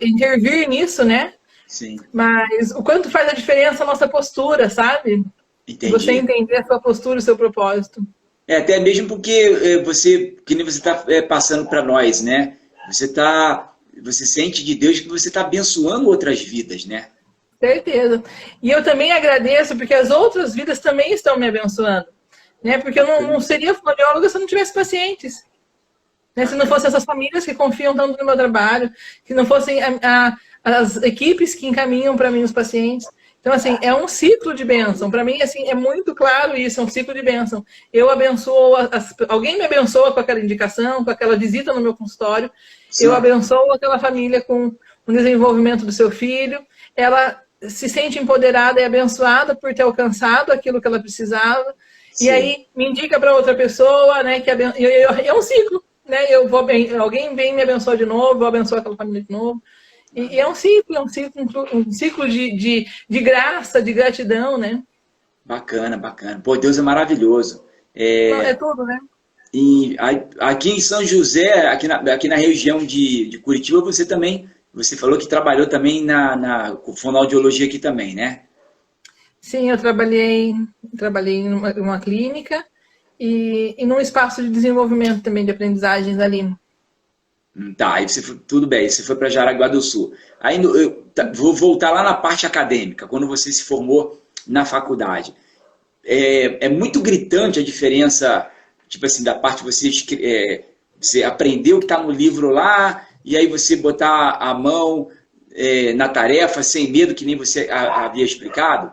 Speaker 2: intervir nisso, né? Sim. Mas o quanto faz a diferença a nossa postura, sabe? Entendi. Você entender a sua postura, o seu propósito.
Speaker 1: Até mesmo porque que nem você está passando para nós, né? Você sente de Deus que você está abençoando outras vidas, né?
Speaker 2: Certeza. E eu também agradeço porque as outras vidas também estão me abençoando. Né? Porque eu não seria fonoaudióloga se eu não tivesse pacientes. Né? Se não fossem essas famílias que confiam tanto no meu trabalho, se não fossem as equipes que encaminham para mim os pacientes. Então, assim, é um ciclo de bênção. Para mim, assim, é muito claro isso, é um ciclo de bênção. Eu abençoo, alguém me abençoa com aquela indicação, com aquela visita no meu consultório. Sim. Eu abençoo aquela família com o desenvolvimento do seu filho. Ela se sente empoderada e abençoada por ter alcançado aquilo que ela precisava. Sim. E aí me indica para outra pessoa, né? É um ciclo, né? Alguém vem me abençoa de novo, eu abençoo aquela família de novo. E é um ciclo de graça, de gratidão, né? Bacana. Pô, Deus é maravilhoso. É tudo, né?
Speaker 1: E aqui em São José, aqui na região de Curitiba, você falou que trabalhou também na fonoaudiologia aqui também, né?
Speaker 2: Sim, eu trabalhei em uma clínica e num espaço de desenvolvimento também de aprendizagens ali.
Speaker 1: Tá, aí tudo bem, aí você foi para Jaraguá do Sul. Aí vou voltar lá na parte acadêmica, quando você se formou na faculdade. É muito gritante a diferença, tipo assim, da parte que você aprendeu o que está no livro lá, e aí você botar a mão na tarefa sem medo, que nem você havia explicado?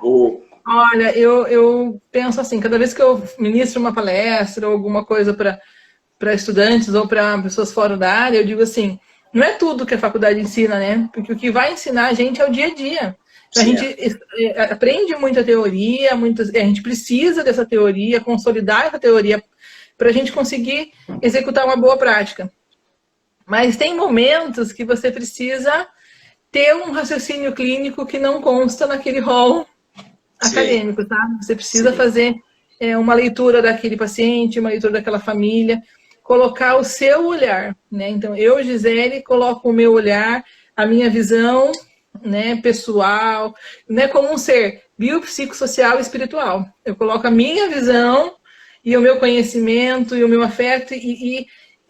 Speaker 1: Ou...
Speaker 2: Olha, eu penso assim, cada vez que eu ministro uma palestra ou alguma coisa para estudantes ou para pessoas fora da área, eu digo assim, não é tudo que a faculdade ensina, né? Porque o que vai ensinar a gente é o dia a dia. Então, a gente aprende muita teoria, a gente precisa dessa teoria, consolidar essa teoria para a gente conseguir executar uma boa prática. Mas tem momentos que você precisa ter um raciocínio clínico que não consta naquele rol acadêmico, tá? Você precisa fazer uma leitura daquele paciente, uma leitura daquela família, colocar o seu olhar, né? Então, eu, Gisele, coloco o meu olhar, a minha visão, né, pessoal, né, como um ser biopsicossocial e espiritual. Eu coloco a minha visão e o meu conhecimento e o meu afeto e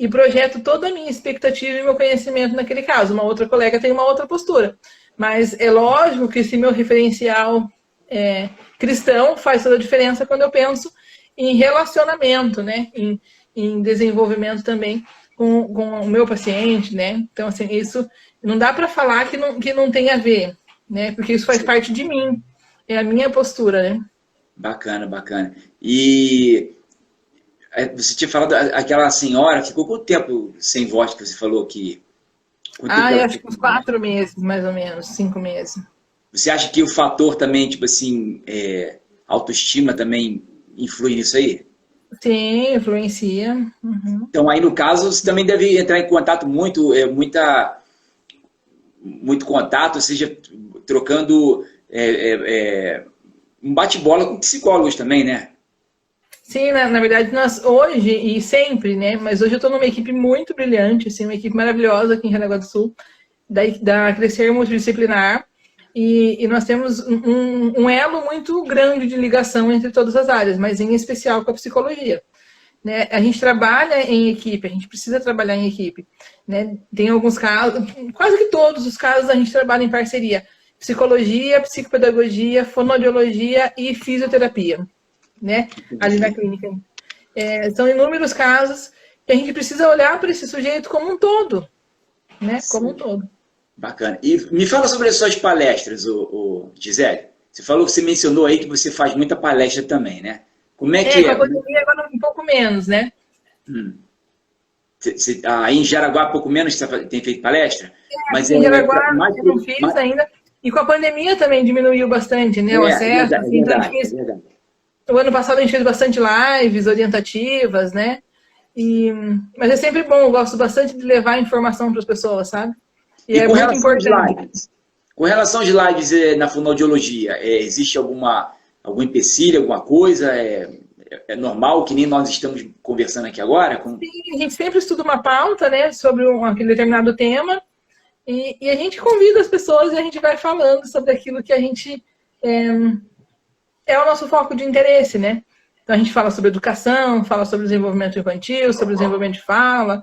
Speaker 2: projeto toda a minha expectativa e meu conhecimento naquele caso. Uma outra colega tem uma outra postura. Mas é lógico que esse meu referencial cristão faz toda a diferença quando eu penso em relacionamento, né, em desenvolvimento também com o meu paciente, né? Então, assim, isso não dá para falar que não tem a ver, né? Porque isso faz parte de mim, é a minha postura, né?
Speaker 1: Bacana, bacana. E você tinha falado, aquela senhora ficou quanto tempo sem voz que você falou que...
Speaker 2: Eu acho que uns 4 meses, mais ou menos, 5 meses.
Speaker 1: Você acha que o fator também, tipo assim, autoestima também influi nisso aí?
Speaker 2: Sim, influencia. Uhum.
Speaker 1: Então, aí no caso, você também deve entrar em contato muito contato, ou seja, trocando um bate-bola com psicólogos também, né?
Speaker 2: Sim, na verdade, nós hoje e sempre, né? Mas hoje eu estou numa equipe muito brilhante, assim, uma equipe maravilhosa aqui em Jaraguá do Sul, da Crescer Multidisciplinar, e nós temos um elo muito grande de ligação entre todas as áreas, mas em especial com a psicologia. Né? A gente trabalha em equipe, a gente precisa trabalhar em equipe. Né? Tem alguns casos, quase que todos os casos a gente trabalha em parceria. Psicologia, psicopedagogia, fonoaudiologia e fisioterapia, né? Ali na clínica. São inúmeros casos que a gente precisa olhar para esse sujeito como um todo, né? Como um todo.
Speaker 1: Bacana. E me fala sobre as suas palestras, Gisele. Você falou que você mencionou aí que você faz muita palestra também, né? Como é que é?
Speaker 2: Com a pandemia agora um pouco menos, né?
Speaker 1: Aí em Jaraguá, pouco menos, você tem feito palestra? Mas
Speaker 2: em Jaraguá eu não fiz ainda. E com a pandemia também diminuiu bastante, né? O acesso.
Speaker 1: Verdade.
Speaker 2: O ano passado a gente fez bastante lives orientativas, né? Mas é sempre bom, eu gosto bastante de levar informação para as pessoas, sabe?
Speaker 1: E é muito importante. Com relação às lives na fonoaudiologia, existe algum empecilho, alguma coisa? É normal, que nem nós estamos conversando aqui agora?
Speaker 2: Sim, a gente sempre estuda uma pauta, né, sobre aquele determinado tema, e a gente convida as pessoas e a gente vai falando sobre aquilo que a gente é o nosso foco de interesse, né? Então a gente fala sobre educação, fala sobre desenvolvimento infantil, sobre desenvolvimento de fala,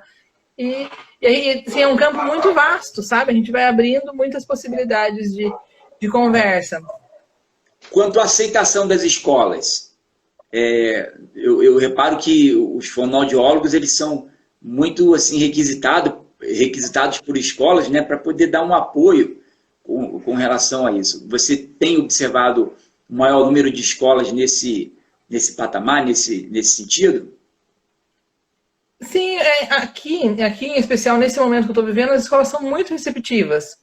Speaker 2: e aí assim, é um campo muito vasto, sabe? A gente vai abrindo muitas possibilidades de conversa.
Speaker 1: Quanto à aceitação das escolas, eu reparo que os fonoaudiólogos eles são muito assim requisitados por escolas, né, para poder dar um apoio com relação a isso. Você tem observado um maior número de escolas nesse patamar, nesse sentido?
Speaker 2: Sim, aqui em especial, nesse momento que eu estou vivendo, as escolas são muito receptivas.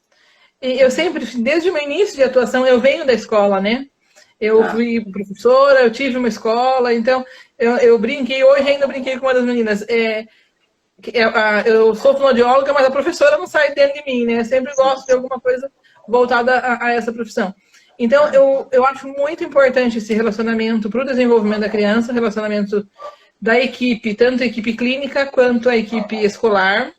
Speaker 2: E eu sempre, desde o meu início de atuação, eu venho da escola, né? Eu fui professora, eu tive uma escola, então eu brinquei, hoje ainda brinquei com uma das meninas. Eu sou fonoaudióloga, mas a professora não sai dentro de mim, né? Eu sempre gosto de alguma coisa voltada a essa profissão. Então, eu acho muito importante esse relacionamento para o desenvolvimento da criança, relacionamento da equipe, tanto a equipe clínica quanto a equipe escolar.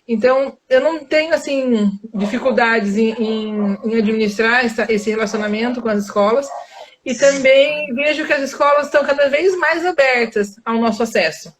Speaker 2: Então, eu não tenho, assim, dificuldades em administrar esse relacionamento com as escolas. E também vejo que as escolas estão cada vez mais abertas ao nosso acesso.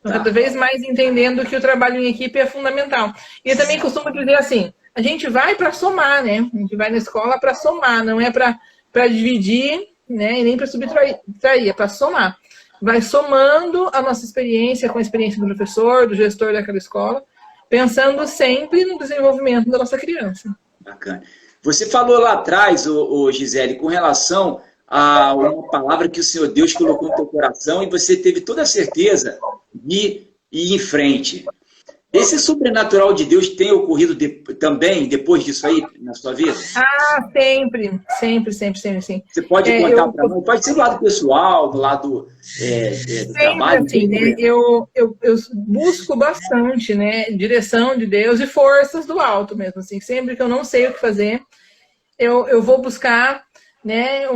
Speaker 2: Então, cada vez mais entendendo que o trabalho em equipe é fundamental. E eu também costumo dizer assim, a gente vai para somar, né? A gente vai na escola para somar, não é para dividir, né? E nem para subtrair, é para somar. Vai somando a nossa experiência com a experiência do professor, do gestor daquela escola, pensando sempre no desenvolvimento da nossa criança.
Speaker 1: Bacana. Você falou lá atrás, Gisele, com relação a uma palavra que o Senhor Deus colocou no teu coração e você teve toda a certeza de ir em frente. Esse sobrenatural de Deus tem ocorrido também depois disso aí na sua vida?
Speaker 2: Ah, sempre, sim.
Speaker 1: Você pode contar para nós? Pode ser do lado pessoal, do lado do trabalho.
Speaker 2: Assim, né? Eu busco bastante, né? Direção de Deus e forças do alto mesmo. Assim, sempre que eu não sei o que fazer, eu vou buscar, né,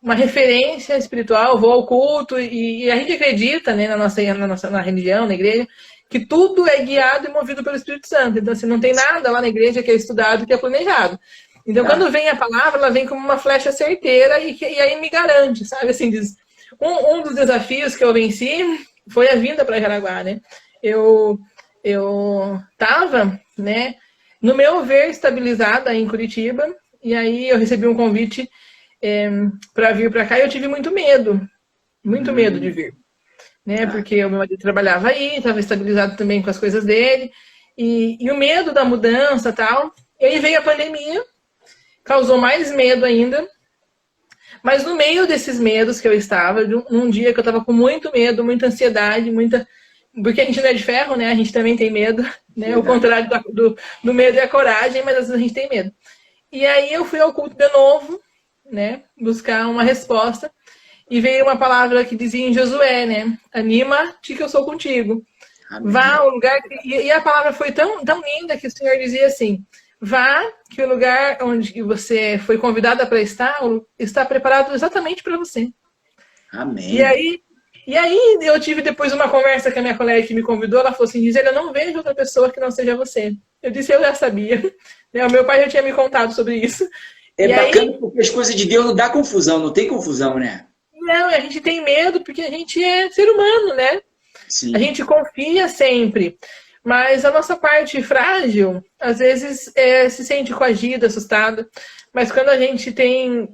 Speaker 2: uma referência espiritual, vou ao culto e a gente acredita, né, na religião, na igreja, que tudo é guiado e movido pelo Espírito Santo. Então, assim, não tem nada lá na igreja que é estudado, que é planejado. Então, quando vem a palavra, ela vem como uma flecha certeira e aí me garante, sabe? Assim, diz, um dos desafios que eu venci foi a vinda para Jaraguá, né? Eu estava, né, no meu ver, estabilizada em Curitiba, e aí eu recebi um convite para vir para cá e eu tive muito medo de vir. Né? Porque o meu marido trabalhava aí, estava estabilizado também com as coisas dele, e o medo da mudança e tal. E aí veio a pandemia, causou mais medo ainda, mas no meio desses medos que eu estava, num dia que eu estava com muito medo, muita ansiedade, porque a gente não é de ferro, né? A gente também tem medo, né? O contrário do medo é a coragem, mas às vezes a gente tem medo. E aí eu fui ao culto de novo, né? Buscar uma resposta. E veio uma palavra que dizia em Josué, né? Anima-te que eu sou contigo. Amém. Vá ao lugar... E a palavra foi tão linda que o Senhor dizia assim, vá que o lugar onde você foi convidada para estar, está preparado exatamente para você.
Speaker 1: Amém.
Speaker 2: E aí eu tive depois uma conversa com a minha colega que me convidou, ela falou assim, Gisele, eu não vejo outra pessoa que não seja você. Eu disse, eu já sabia. O meu pai já tinha me contado sobre isso.
Speaker 1: É bacana porque as coisas de Deus não dá confusão, não tem confusão, né?
Speaker 2: Não, a gente tem medo porque a gente é ser humano, né? Sim. A gente confia sempre. Mas a nossa parte frágil, às vezes, se sente coagida, assustada. Mas quando a gente tem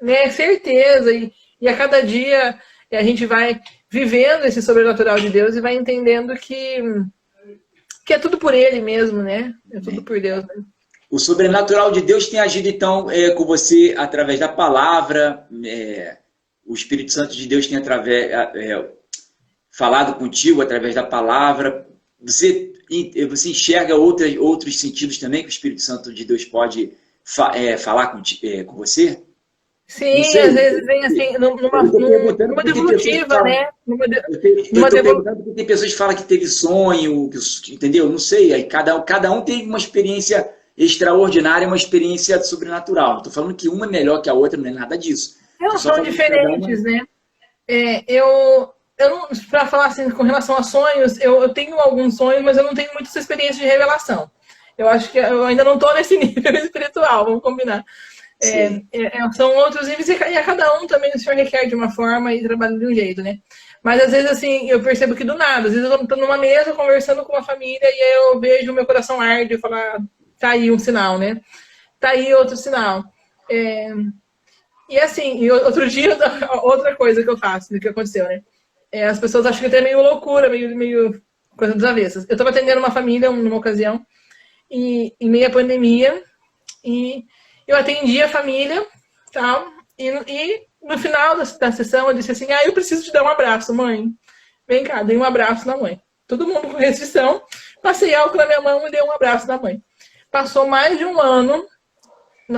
Speaker 2: né, certeza e a cada dia a gente vai vivendo esse sobrenatural de Deus e vai entendendo que é tudo por Ele mesmo, né? É tudo por Deus, né?
Speaker 1: O sobrenatural de Deus tem agido, então, com você através da palavra. O Espírito Santo de Deus tem falado contigo através da palavra. Você enxerga outros sentidos também que o Espírito Santo de Deus pode falar com você?
Speaker 2: Sim, às vezes vem assim, numa devolutiva, né?
Speaker 1: Eu estou perguntando porque tem pessoas que falam que teve sonho, entendeu? Não sei, aí cada um tem uma experiência extraordinária, uma experiência sobrenatural. Não estou falando que uma é melhor que a outra, não é nada disso.
Speaker 2: Elas são diferentes, né? Eu não, para falar assim, com relação a sonhos, eu tenho alguns sonhos, mas eu não tenho muita experiência de revelação. Eu acho que eu ainda não estou nesse nível espiritual, vamos combinar. São outros níveis e a cada um também o Senhor requer de uma forma e trabalha de um jeito, né? Mas às vezes assim, eu percebo que do nada, às vezes eu estou numa mesa conversando com uma família e aí eu vejo o meu coração arde e falar, tá aí um sinal, né? Tá aí outro sinal. E assim, outro dia, outra coisa que eu faço, do que aconteceu, né? As pessoas acham que até é meio loucura, meio coisa dos avessas. Eu estava atendendo uma família numa ocasião, e em meio à pandemia, e eu atendi a família, tal, e no final da sessão eu disse assim, eu preciso te dar um abraço, mãe. Vem cá, dei um abraço na mãe. Todo mundo com restrição, passei álcool na minha mão e dei um abraço na mãe. Passou mais de um ano,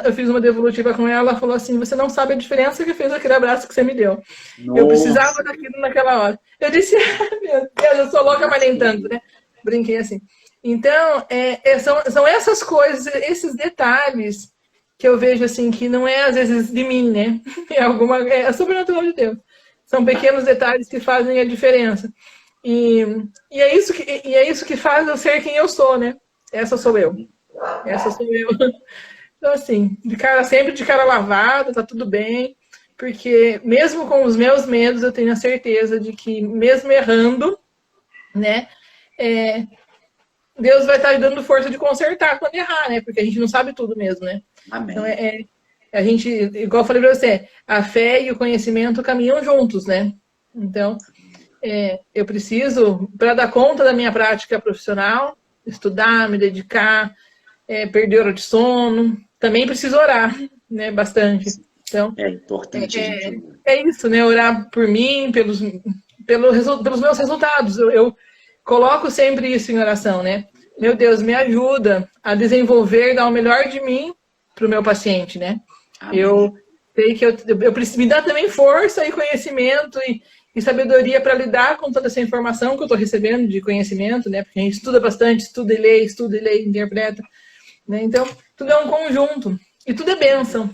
Speaker 2: eu fiz uma devolutiva com ela, ela falou assim, você não sabe a diferença que fez aquele abraço que você me deu. Nossa. Eu precisava daquilo naquela hora. Eu disse, meu Deus, eu sou louca, mas nem tanto, né? Brinquei assim. Então, são essas coisas, esses detalhes que eu vejo assim, que não é às vezes de mim, né? É sobrenatural de Deus. São pequenos detalhes que fazem a diferença. E é isso que faz eu ser quem eu sou, né? Essa sou eu. Então, assim, sempre de cara lavada, tá tudo bem. porque mesmo com os meus medos, eu tenho a certeza de que, mesmo errando, né, Deus vai estar dando força de consertar quando errar, né? Porque a gente não sabe tudo mesmo, né?
Speaker 1: Amém.
Speaker 2: Então, a gente, igual eu falei para você, a fé e o conhecimento caminham juntos, né? Então, eu preciso, para dar conta da minha prática profissional, estudar, me dedicar, perder hora de sono, também preciso orar, né? Bastante. Então,
Speaker 1: É importante.
Speaker 2: É isso, né? Orar por mim, pelos meus resultados. Eu coloco sempre isso em oração, né? Meu Deus, me ajuda a desenvolver, dar o melhor de mim para o meu paciente, né?
Speaker 1: Amém.
Speaker 2: Eu sei que eu preciso me dar também força e conhecimento e sabedoria para lidar com toda essa informação que eu estou recebendo de conhecimento, né? Porque a gente estuda bastante, estuda e lê, interpreta, né? Então, tudo é um conjunto e tudo é bênção.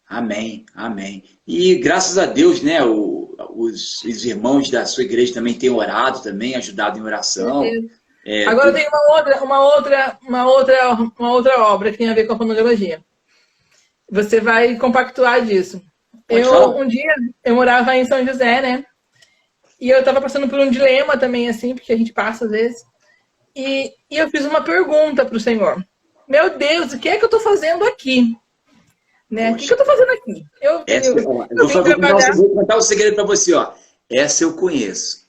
Speaker 1: Amém, amém. E graças a Deus, né, os irmãos da sua igreja também têm orado, também ajudado em oração.
Speaker 2: Agora tem uma outra obra que tem a ver com a fonoaudiologia. Você vai compactuar disso. Um dia eu morava em São José, né? E eu estava passando por um dilema também, assim, porque a gente passa às vezes. E eu fiz uma pergunta para o Senhor. Meu Deus, o que é que eu estou fazendo aqui? Né? O que eu estou fazendo aqui?
Speaker 1: Vou contar o segredo para você, ó. Essa eu conheço.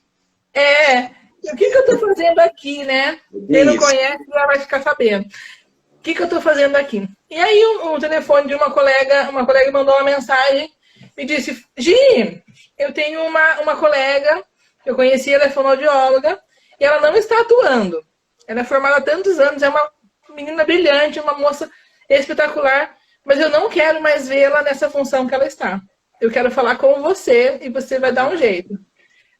Speaker 2: O que eu estou fazendo aqui, né? Quem não conhece já vai ficar sabendo. O que eu estou fazendo aqui? E aí o telefone de uma colega mandou uma mensagem e disse, Gi, eu tenho uma colega, eu conheci, ela é fonoaudióloga, e ela não está atuando. Ela é formada há tantos anos, é uma menina brilhante, uma moça espetacular, mas eu não quero mais vê-la nessa função que ela está. Eu quero falar com você e você vai dar um jeito.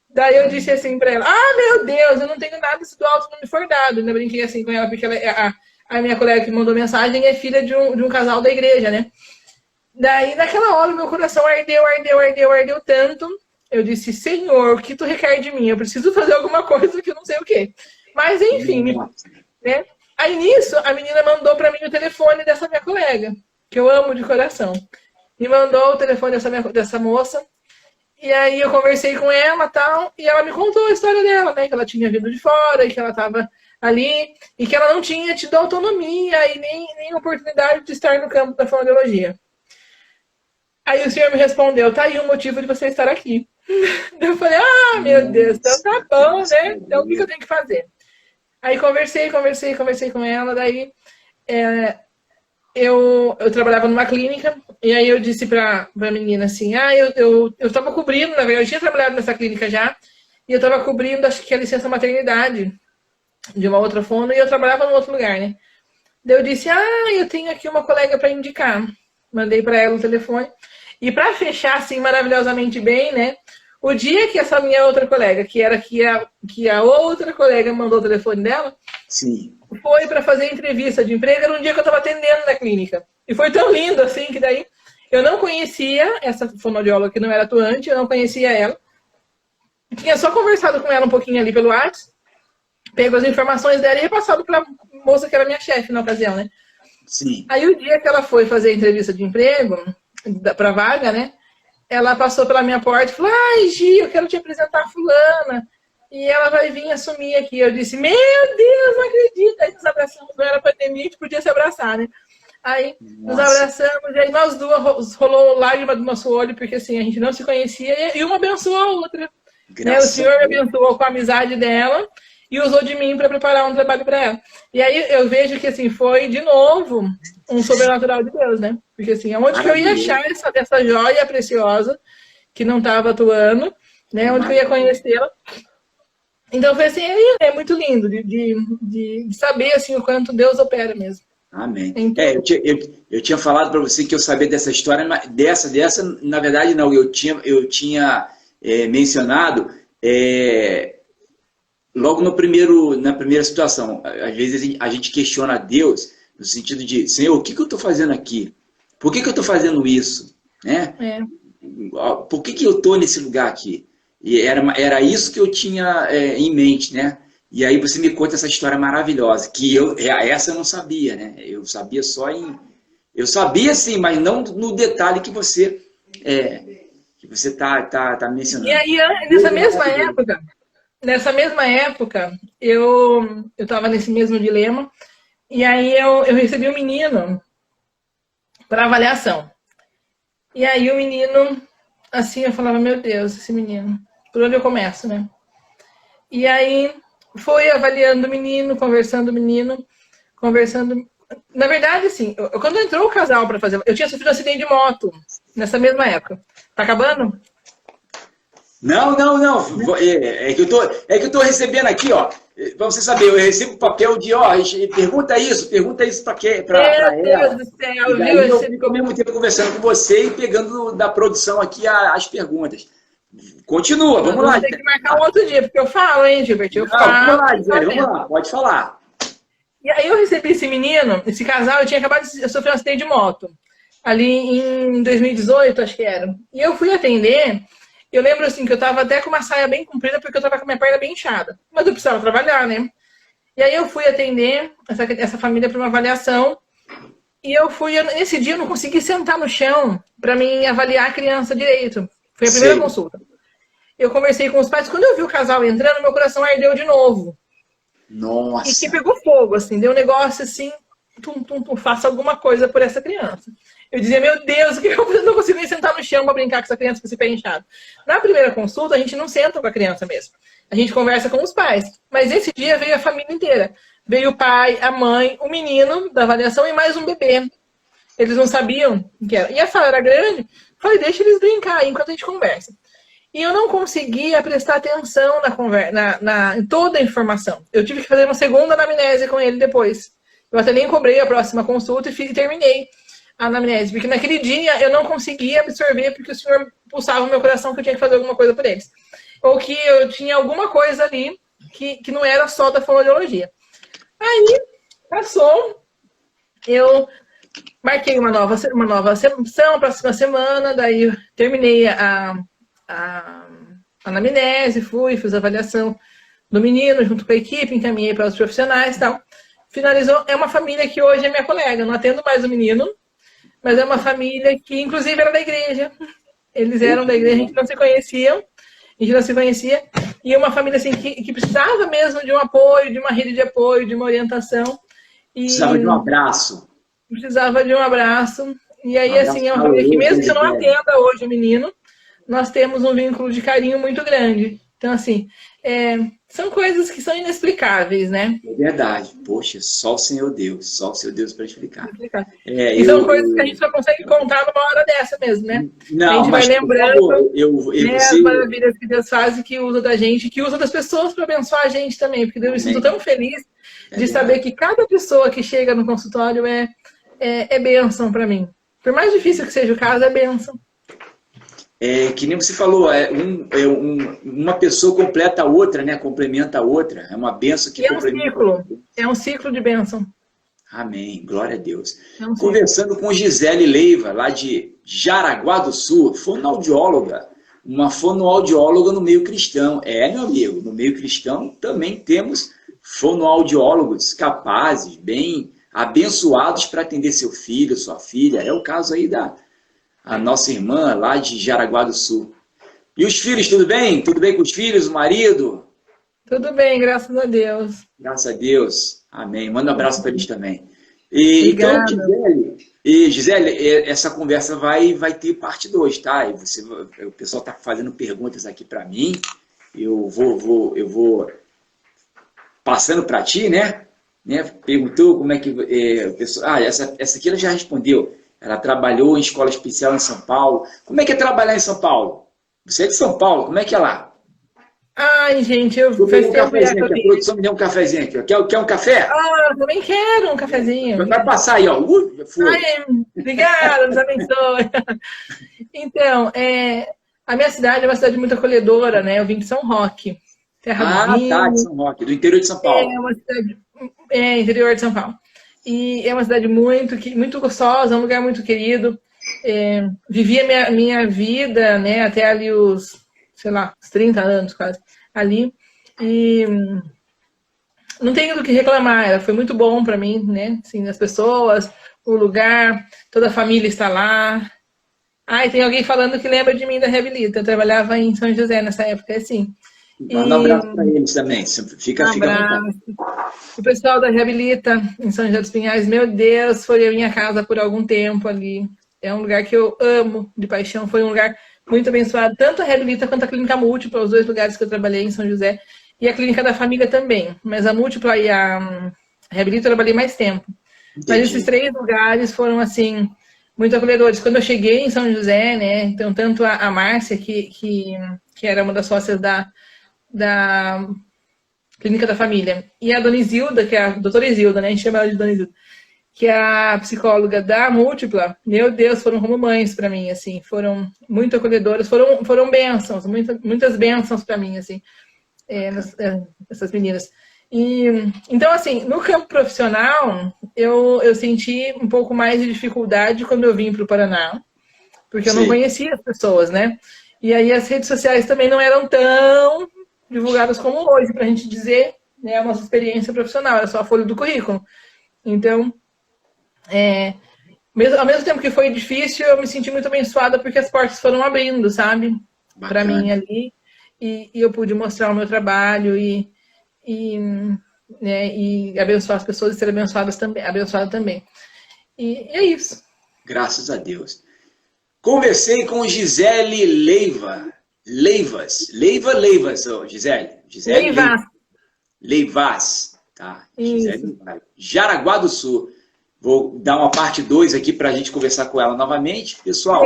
Speaker 2: Daí eu disse assim para ela, meu Deus, eu não tenho nada se do alto não me for dado. Eu brinquei assim com ela, porque a minha colega que mandou mensagem é filha de um casal da igreja, né? Daí, naquela hora, meu coração ardeu tanto. Eu disse, Senhor, o que tu requer de mim? Eu preciso fazer alguma coisa que eu não sei o quê. Mas, enfim, né? Aí, nisso, a menina mandou para mim o telefone dessa minha colega, que eu amo de coração. Me mandou o telefone dessa moça. E aí eu conversei com ela e tal, e ela me contou a história dela, né? Que ela tinha vindo de fora e que ela estava ali, e que ela não tinha tido autonomia e nem oportunidade de estar no campo da fonoaudiologia. Aí o senhor me respondeu, tá aí o motivo de você estar aqui. Eu falei, meu Deus, então tá bom, né? Então o que eu tenho que fazer? Aí conversei com ela, daí eu trabalhava numa clínica, e aí eu disse pra menina assim, eu tava cobrindo, na verdade, eu tinha trabalhado nessa clínica já, e eu tava cobrindo, acho que a licença maternidade de uma outra fono, e eu trabalhava num outro lugar, né? Daí eu disse, eu tenho aqui uma colega para indicar. Mandei para ela o telefone. E para fechar, assim, maravilhosamente bem, né? O dia que essa minha outra colega, que a outra colega mandou o telefone dela,
Speaker 1: sim,
Speaker 2: foi para fazer entrevista de emprego, era um dia que eu estava atendendo na clínica. E foi tão lindo, assim, que daí eu não conhecia essa fonoaudióloga que não era atuante, eu não conhecia ela. Tinha só conversado com ela um pouquinho ali pelo WhatsApp, pego as informações dela e repassado para a moça que era minha chefe na ocasião, né?
Speaker 1: Sim.
Speaker 2: Aí o dia que ela foi fazer a entrevista de emprego, para vaga, né? Ela passou pela minha porta e falou, Gi, eu quero te apresentar a fulana. E ela vai vir assumir aqui. Eu disse, meu Deus, não acredito. Aí nos abraçamos, não era pandemia, a gente podia se abraçar, né? Aí nos abraçamos, e aí nós duas rolou lágrima do nosso olho, porque assim, a gente não se conhecia, e uma abençoou a outra. Né? O Senhor me abençoou com a amizade dela e usou de mim para preparar um trabalho para ela. E aí eu vejo que assim, foi de novo um sobrenatural de Deus, né? Porque assim, onde que eu ia achar essa joia preciosa que não estava atuando, né? Onde que eu ia conhecê-la? Então foi assim, é muito lindo de saber assim o quanto Deus opera mesmo.
Speaker 1: Amém. Então, eu tinha falado para você que eu sabia dessa história, mas dessa, na verdade não, eu tinha mencionado logo na primeira situação. Às vezes a gente questiona a Deus no sentido de, Senhor, o que eu estou fazendo aqui? Por que eu estou fazendo isso? Né? Por que eu estou nesse lugar aqui? E era isso que eu tinha em mente, né? E aí você me conta essa história maravilhosa, que essa eu não sabia, né? Eu sabia só eu sabia sim, mas não no detalhe que você você tá mencionando.
Speaker 2: E aí, nessa mesma época, eu estava nesse mesmo dilema, e aí eu recebi um menino para avaliação. E aí o menino, assim, eu falava, meu Deus, esse menino, por onde eu começo, né? E aí foi avaliando o menino, conversando. Na verdade, assim, quando entrou o casal para fazer, eu tinha sofrido um acidente de moto nessa mesma época. Tá acabando?
Speaker 1: Não. É que eu tô recebendo aqui, ó. Pra você saber, eu recebo papel de, ó, pergunta isso pra
Speaker 2: Meu Deus
Speaker 1: ela.
Speaker 2: do céu,
Speaker 1: E daí
Speaker 2: viu?
Speaker 1: eu fico ao mesmo tempo conversando com você e pegando da produção aqui as perguntas. Continua,
Speaker 2: Nós
Speaker 1: vamos lá,
Speaker 2: vamos ter que marcar um outro dia, porque eu falo, hein, Gilbert? Eu
Speaker 1: Não, vamos
Speaker 2: falo.
Speaker 1: lá, Gisele, vamos lá, pode falar.
Speaker 2: E aí eu recebi esse menino, esse casal, eu tinha acabado de sofrer um acidente de moto. Ali em 2018, acho que era. E eu fui atender, eu lembro assim que eu tava até com uma saia bem comprida, porque eu tava com a minha perna bem inchada. Mas eu precisava trabalhar, né? E aí eu fui atender essa família para uma avaliação. E nesse dia eu não consegui sentar no chão para mim avaliar a criança direito. Foi a primeira
Speaker 1: Sei.
Speaker 2: consulta. Eu conversei com os pais, quando eu vi o casal entrando, meu coração ardeu de novo. E que
Speaker 1: Nossa.
Speaker 2: pegou fogo, assim, deu um negócio assim, faça alguma coisa por essa criança. Eu dizia, meu Deus, o que eu não consigo nem sentar no chão para brincar com essa criança com esse pé inchado. Na primeira consulta, a gente não senta com a criança mesmo. A gente conversa com os pais. Mas esse dia veio a família inteira. Veio o pai, a mãe, o menino da avaliação e mais um bebê. Eles não sabiam o que era. E a sala era grande. Falei, deixa eles brincar aí enquanto a gente conversa. E eu não conseguia prestar atenção em toda a informação. Eu tive que fazer uma segunda anamnese com ele depois. Eu até nem cobrei a próxima consulta e terminei a anamnese. Porque naquele dia eu não conseguia absorver porque o senhor pulsava o meu coração que eu tinha que fazer alguma coisa por eles. Ou que eu tinha alguma coisa ali que não era só da fonoaudiologia. Aí, passou, eu marquei uma nova sessão, próxima semana, daí eu terminei a anamnese, fiz a avaliação do menino junto com a equipe, encaminhei para os profissionais e tal. Finalizou, é uma família que hoje é minha colega, eu não atendo mais o menino, mas é uma família que, inclusive, era da igreja. Eles eram da igreja, a gente não se conhecia, e uma família assim que precisava mesmo de um apoio, de uma rede de apoio, de uma orientação. E
Speaker 1: precisava de um abraço.
Speaker 2: Precisava de um abraço. E aí,
Speaker 1: Um abraço
Speaker 2: assim, é uma família que mesmo que eu não atenda hoje o menino, nós temos um vínculo de carinho muito grande. Então, assim, são coisas que são inexplicáveis, né?
Speaker 1: É verdade. Poxa, só o Senhor Deus para explicar.
Speaker 2: E são coisas que a gente só consegue contar numa hora dessa mesmo, né?
Speaker 1: Não,
Speaker 2: a gente
Speaker 1: mas,
Speaker 2: vai lembrando
Speaker 1: você...
Speaker 2: as maravilhas que Deus faz e que usa da gente, que usa das pessoas para abençoar a gente também. Porque eu me sinto tão feliz de saber que cada pessoa que chega no consultório é bênção para mim. Por mais difícil que seja o caso, é bênção.
Speaker 1: Que nem você falou, uma pessoa completa a outra, né? Complementa a outra. É uma bênção que complementa.
Speaker 2: É um ciclo de bênção.
Speaker 1: Amém, glória a Deus. Conversando com Gisele Leiva, lá de Jaraguá do Sul, fonoaudióloga, uma fonoaudióloga no meio cristão. Meu amigo, no meio cristão também temos fonoaudiólogos capazes, bem abençoados para atender seu filho, sua filha. É o caso aí a nossa irmã lá de Jaraguá do Sul. E os filhos, tudo bem? Tudo bem com os filhos, o marido?
Speaker 2: Tudo bem, graças a Deus.
Speaker 1: Graças a Deus. Amém. Manda um abraço para eles também. Então, Gisele, essa conversa vai ter parte 2, tá? O pessoal está fazendo perguntas aqui para mim. Eu vou passando para ti, né? Perguntou como é que... essa aqui ela já respondeu. Ela trabalhou em escola especial em São Paulo. Como é que é trabalhar em São Paulo? Você é de São Paulo, como é que é lá?
Speaker 2: Ai, gente, eu
Speaker 1: fez um cafezinho aqui. A produção me deu um cafezinho aqui. Quer um café?
Speaker 2: Eu também quero um cafezinho.
Speaker 1: Vai passar aí, ó.
Speaker 2: Ai, obrigada, Deus abençoe. Então, a minha cidade é uma cidade muito acolhedora, né? Eu vim de São Roque. Terra do Rio.
Speaker 1: Tá, de São Roque, do interior de São Paulo.
Speaker 2: É uma cidade... interior de São Paulo. E é uma cidade muito gostosa, um lugar muito querido. Vivi a minha vida, né, até ali os 30 anos quase, ali. E não tenho do que reclamar, ela foi muito bom para mim, né? Assim, as pessoas, o lugar, toda a família está lá. Ah, e tem alguém falando que lembra de mim da Reabilita. Eu trabalhava em São José nessa época, assim.
Speaker 1: Manda um abraço para eles também. Fica à vontade.
Speaker 2: O pessoal da Reabilita em São José dos Pinhais, meu Deus, foi a minha casa por algum tempo ali. É um lugar que eu amo de paixão. Foi um lugar muito abençoado. Tanto a Reabilita quanto a Clínica Múltipla, os dois lugares que eu trabalhei em São José. E a Clínica da Família também. Mas a Múltipla e a Reabilita eu trabalhei mais tempo. Entendi. Mas esses 3 lugares foram, assim, muito acolhedores. Quando eu cheguei em São José, né, então tanto a Márcia, que era uma das sócias da Clínica da Família, e a Dona Isilda, que é a doutora Isilda, né, a gente chama ela de Dona Isilda, que é a psicóloga da Múltipla, meu Deus, foram como mães para mim, assim, foram muito acolhedoras, foram bênçãos, muitas bênçãos para mim, assim, essas meninas. E, então, assim, no campo profissional, eu senti um pouco mais de dificuldade quando eu vim para o Paraná, porque eu não conhecia as pessoas, né? E aí as redes sociais também não eram tão divulgadas como hoje, para a gente dizer, né, a nossa experiência profissional, era só a folha do currículo. Então, ao mesmo tempo que foi difícil, eu me senti muito abençoada porque as portas foram abrindo, sabe? Para mim ali. E eu pude mostrar o meu trabalho e abençoar as pessoas e ser abençoada também. E é isso.
Speaker 1: Graças a Deus. Conversei com Gisele Leivas, Gisele. Leivas, tá? Gisele, Jaraguá do Sul. Vou dar uma parte 2 aqui para a gente conversar com ela novamente. Pessoal...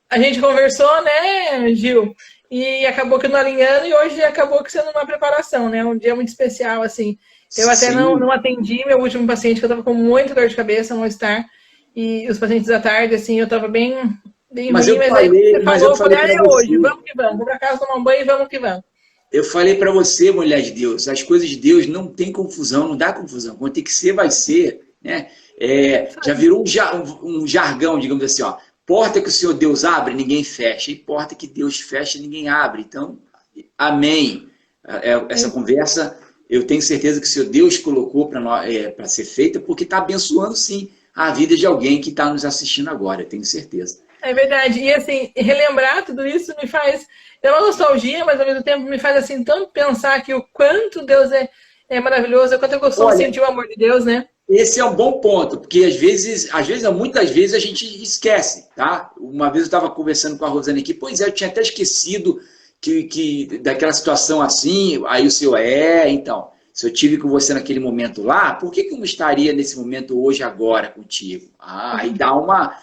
Speaker 2: a gente conversou, né, Gil? E acabou que não alinhando e hoje acabou que sendo uma preparação, né? Um dia muito especial, assim. Eu até não atendi meu último paciente, que eu estava com muita dor de cabeça, mal-estar. E os pacientes da tarde, assim, eu estava bem ruim, mas aí você falou, eu falei, hoje, vamos que vamos. Vou para casa tomar um banho e vamos que vamos.
Speaker 1: Eu falei para você, mulher de Deus, as coisas de Deus não tem confusão, não dá confusão. Quando tem que ser, vai ser, né? Já virou um jargão, digamos assim, ó. Porta que o Senhor Deus abre, ninguém fecha. E porta que Deus fecha, ninguém abre. Então, amém. Essa conversa, eu tenho certeza que o Senhor Deus colocou para ser feita, porque está abençoando, sim, a vida de alguém que está nos assistindo agora, eu tenho certeza.
Speaker 2: É verdade. E, assim, relembrar tudo isso me faz... É uma nostalgia, mas, ao mesmo tempo, me faz, assim, tanto pensar que o quanto Deus é maravilhoso, o quanto eu gosto de sentir o amor de Deus, né?
Speaker 1: Esse é um bom ponto, porque muitas vezes a gente esquece, tá? Uma vez eu estava conversando com a Rosane aqui, pois é, eu tinha até esquecido que daquela situação assim, aí o senhor então, se eu tive com você naquele momento lá, por que eu não estaria nesse momento hoje, agora, contigo? Aí dá uma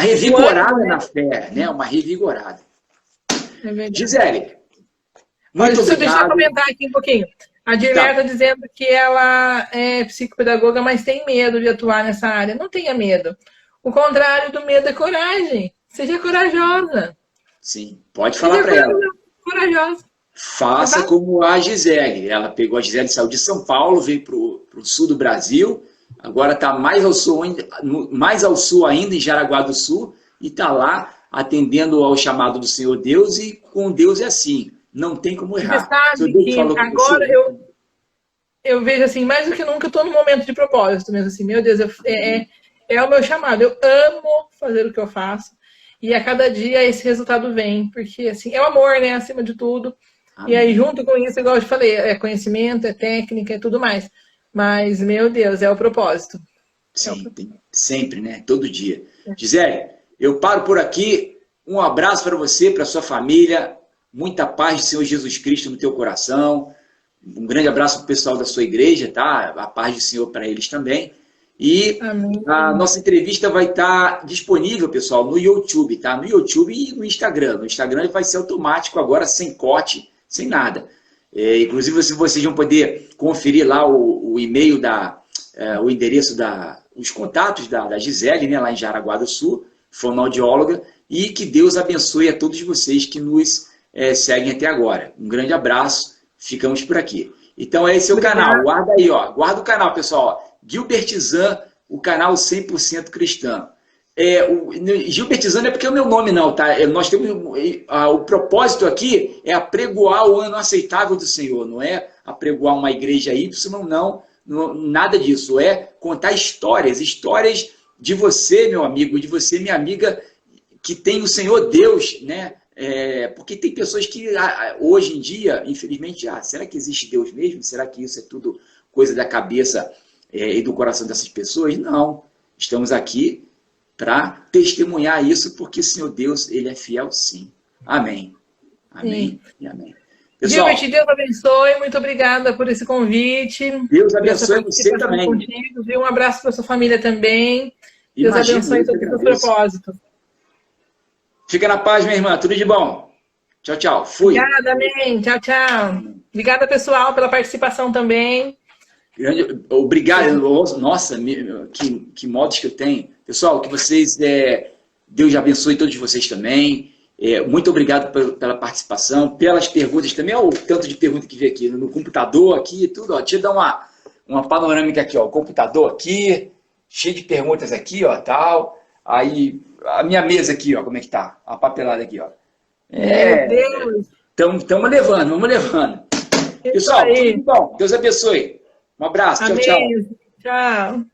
Speaker 1: revigorada na fé, né? Uma revigorada. Gisele, muito obrigado.
Speaker 2: Deixa eu comentar aqui um pouquinho. A Dirley está dizendo que ela é psicopedagoga, mas tem medo de atuar nessa área. Não tenha medo. O contrário do medo é coragem. Seja corajosa.
Speaker 1: Sim, pode falar para ela.
Speaker 2: Corajosa.
Speaker 1: Faça como a Gisele. Ela pegou a Gisele, saiu de São Paulo, veio para o sul do Brasil. Agora está mais ao sul ainda, em Jaraguá do Sul. E está lá atendendo ao chamado do Senhor Deus. E com Deus é assim. Não tem como errar.
Speaker 2: Você sabe que agora eu vejo assim, mais do que nunca, eu estou num momento de propósito mesmo assim, meu Deus, é o meu chamado. Eu amo fazer o que eu faço. E a cada dia esse resultado vem, porque assim, é o amor, né, acima de tudo. Amém. E aí, junto com isso, igual eu te falei, é conhecimento, é técnica, é tudo mais. Mas, meu Deus, é o propósito.
Speaker 1: Sim, sempre, né? Todo dia. Gisele, eu paro por aqui. Um abraço para você, para sua família. Muita paz do Senhor Jesus Cristo no teu coração. Um grande abraço para o pessoal da sua igreja, tá? A paz do Senhor para eles também. E amém. A nossa entrevista vai estar disponível, pessoal, no YouTube, tá? No YouTube e no Instagram. No Instagram ele vai ser automático agora, sem corte, sem nada. Inclusive, vocês vão poder conferir lá o e-mail, o endereço, os contatos da Gisele, né? Lá em Jaraguá do Sul, fonoaudióloga. E que Deus abençoe a todos vocês que nos seguem até agora. Um grande abraço, ficamos por aqui. Então esse é o canal, guarda aí, ó, guarda o canal, pessoal, Gilbertizan, o canal 100% cristão. Gilbertizan não é porque é o meu nome não, tá? Nós temos, o propósito aqui é apregoar o ano aceitável do Senhor, não é apregoar uma igreja Y, não, nada disso, é contar histórias de você, meu amigo, de você, minha amiga, que tem o Senhor Deus, né? Porque tem pessoas que hoje em dia, infelizmente, será que existe Deus mesmo? Será que isso é tudo coisa da cabeça e do coração dessas pessoas? Não. Estamos aqui para testemunhar isso, porque o Senhor Deus, Ele é fiel sim. Amém. Amém e amém. Pessoal,
Speaker 2: Gilbert, Deus abençoe, muito obrigada por esse convite.
Speaker 1: Deus abençoe você também.
Speaker 2: Contigo, viu? Um abraço para sua família também. Deus
Speaker 1: Imagina,
Speaker 2: abençoe todos os seus propósitos.
Speaker 1: Fica na paz, minha irmã. Tudo de bom. Tchau, tchau. Fui.
Speaker 2: Obrigada, amém. Tchau, tchau. Obrigada, pessoal, pela participação também.
Speaker 1: Obrigado. Nossa, que modos que eu tenho. Pessoal, que vocês... Deus abençoe todos vocês também. Muito obrigado pela participação, pelas perguntas também. Olha o tanto de perguntas que veio aqui no computador, aqui, tudo. Ó. Deixa eu dar uma panorâmica aqui. Ó. O computador aqui, cheio de perguntas aqui, ó, tal. Aí, a minha mesa aqui, ó, como é que tá? A papelada aqui, ó.
Speaker 2: Meu Deus!
Speaker 1: Estamos levando, vamos levando. Pessoal, tudo bom. Deus abençoe. Um abraço.
Speaker 2: Amém.
Speaker 1: Tchau, tchau.
Speaker 2: Tchau.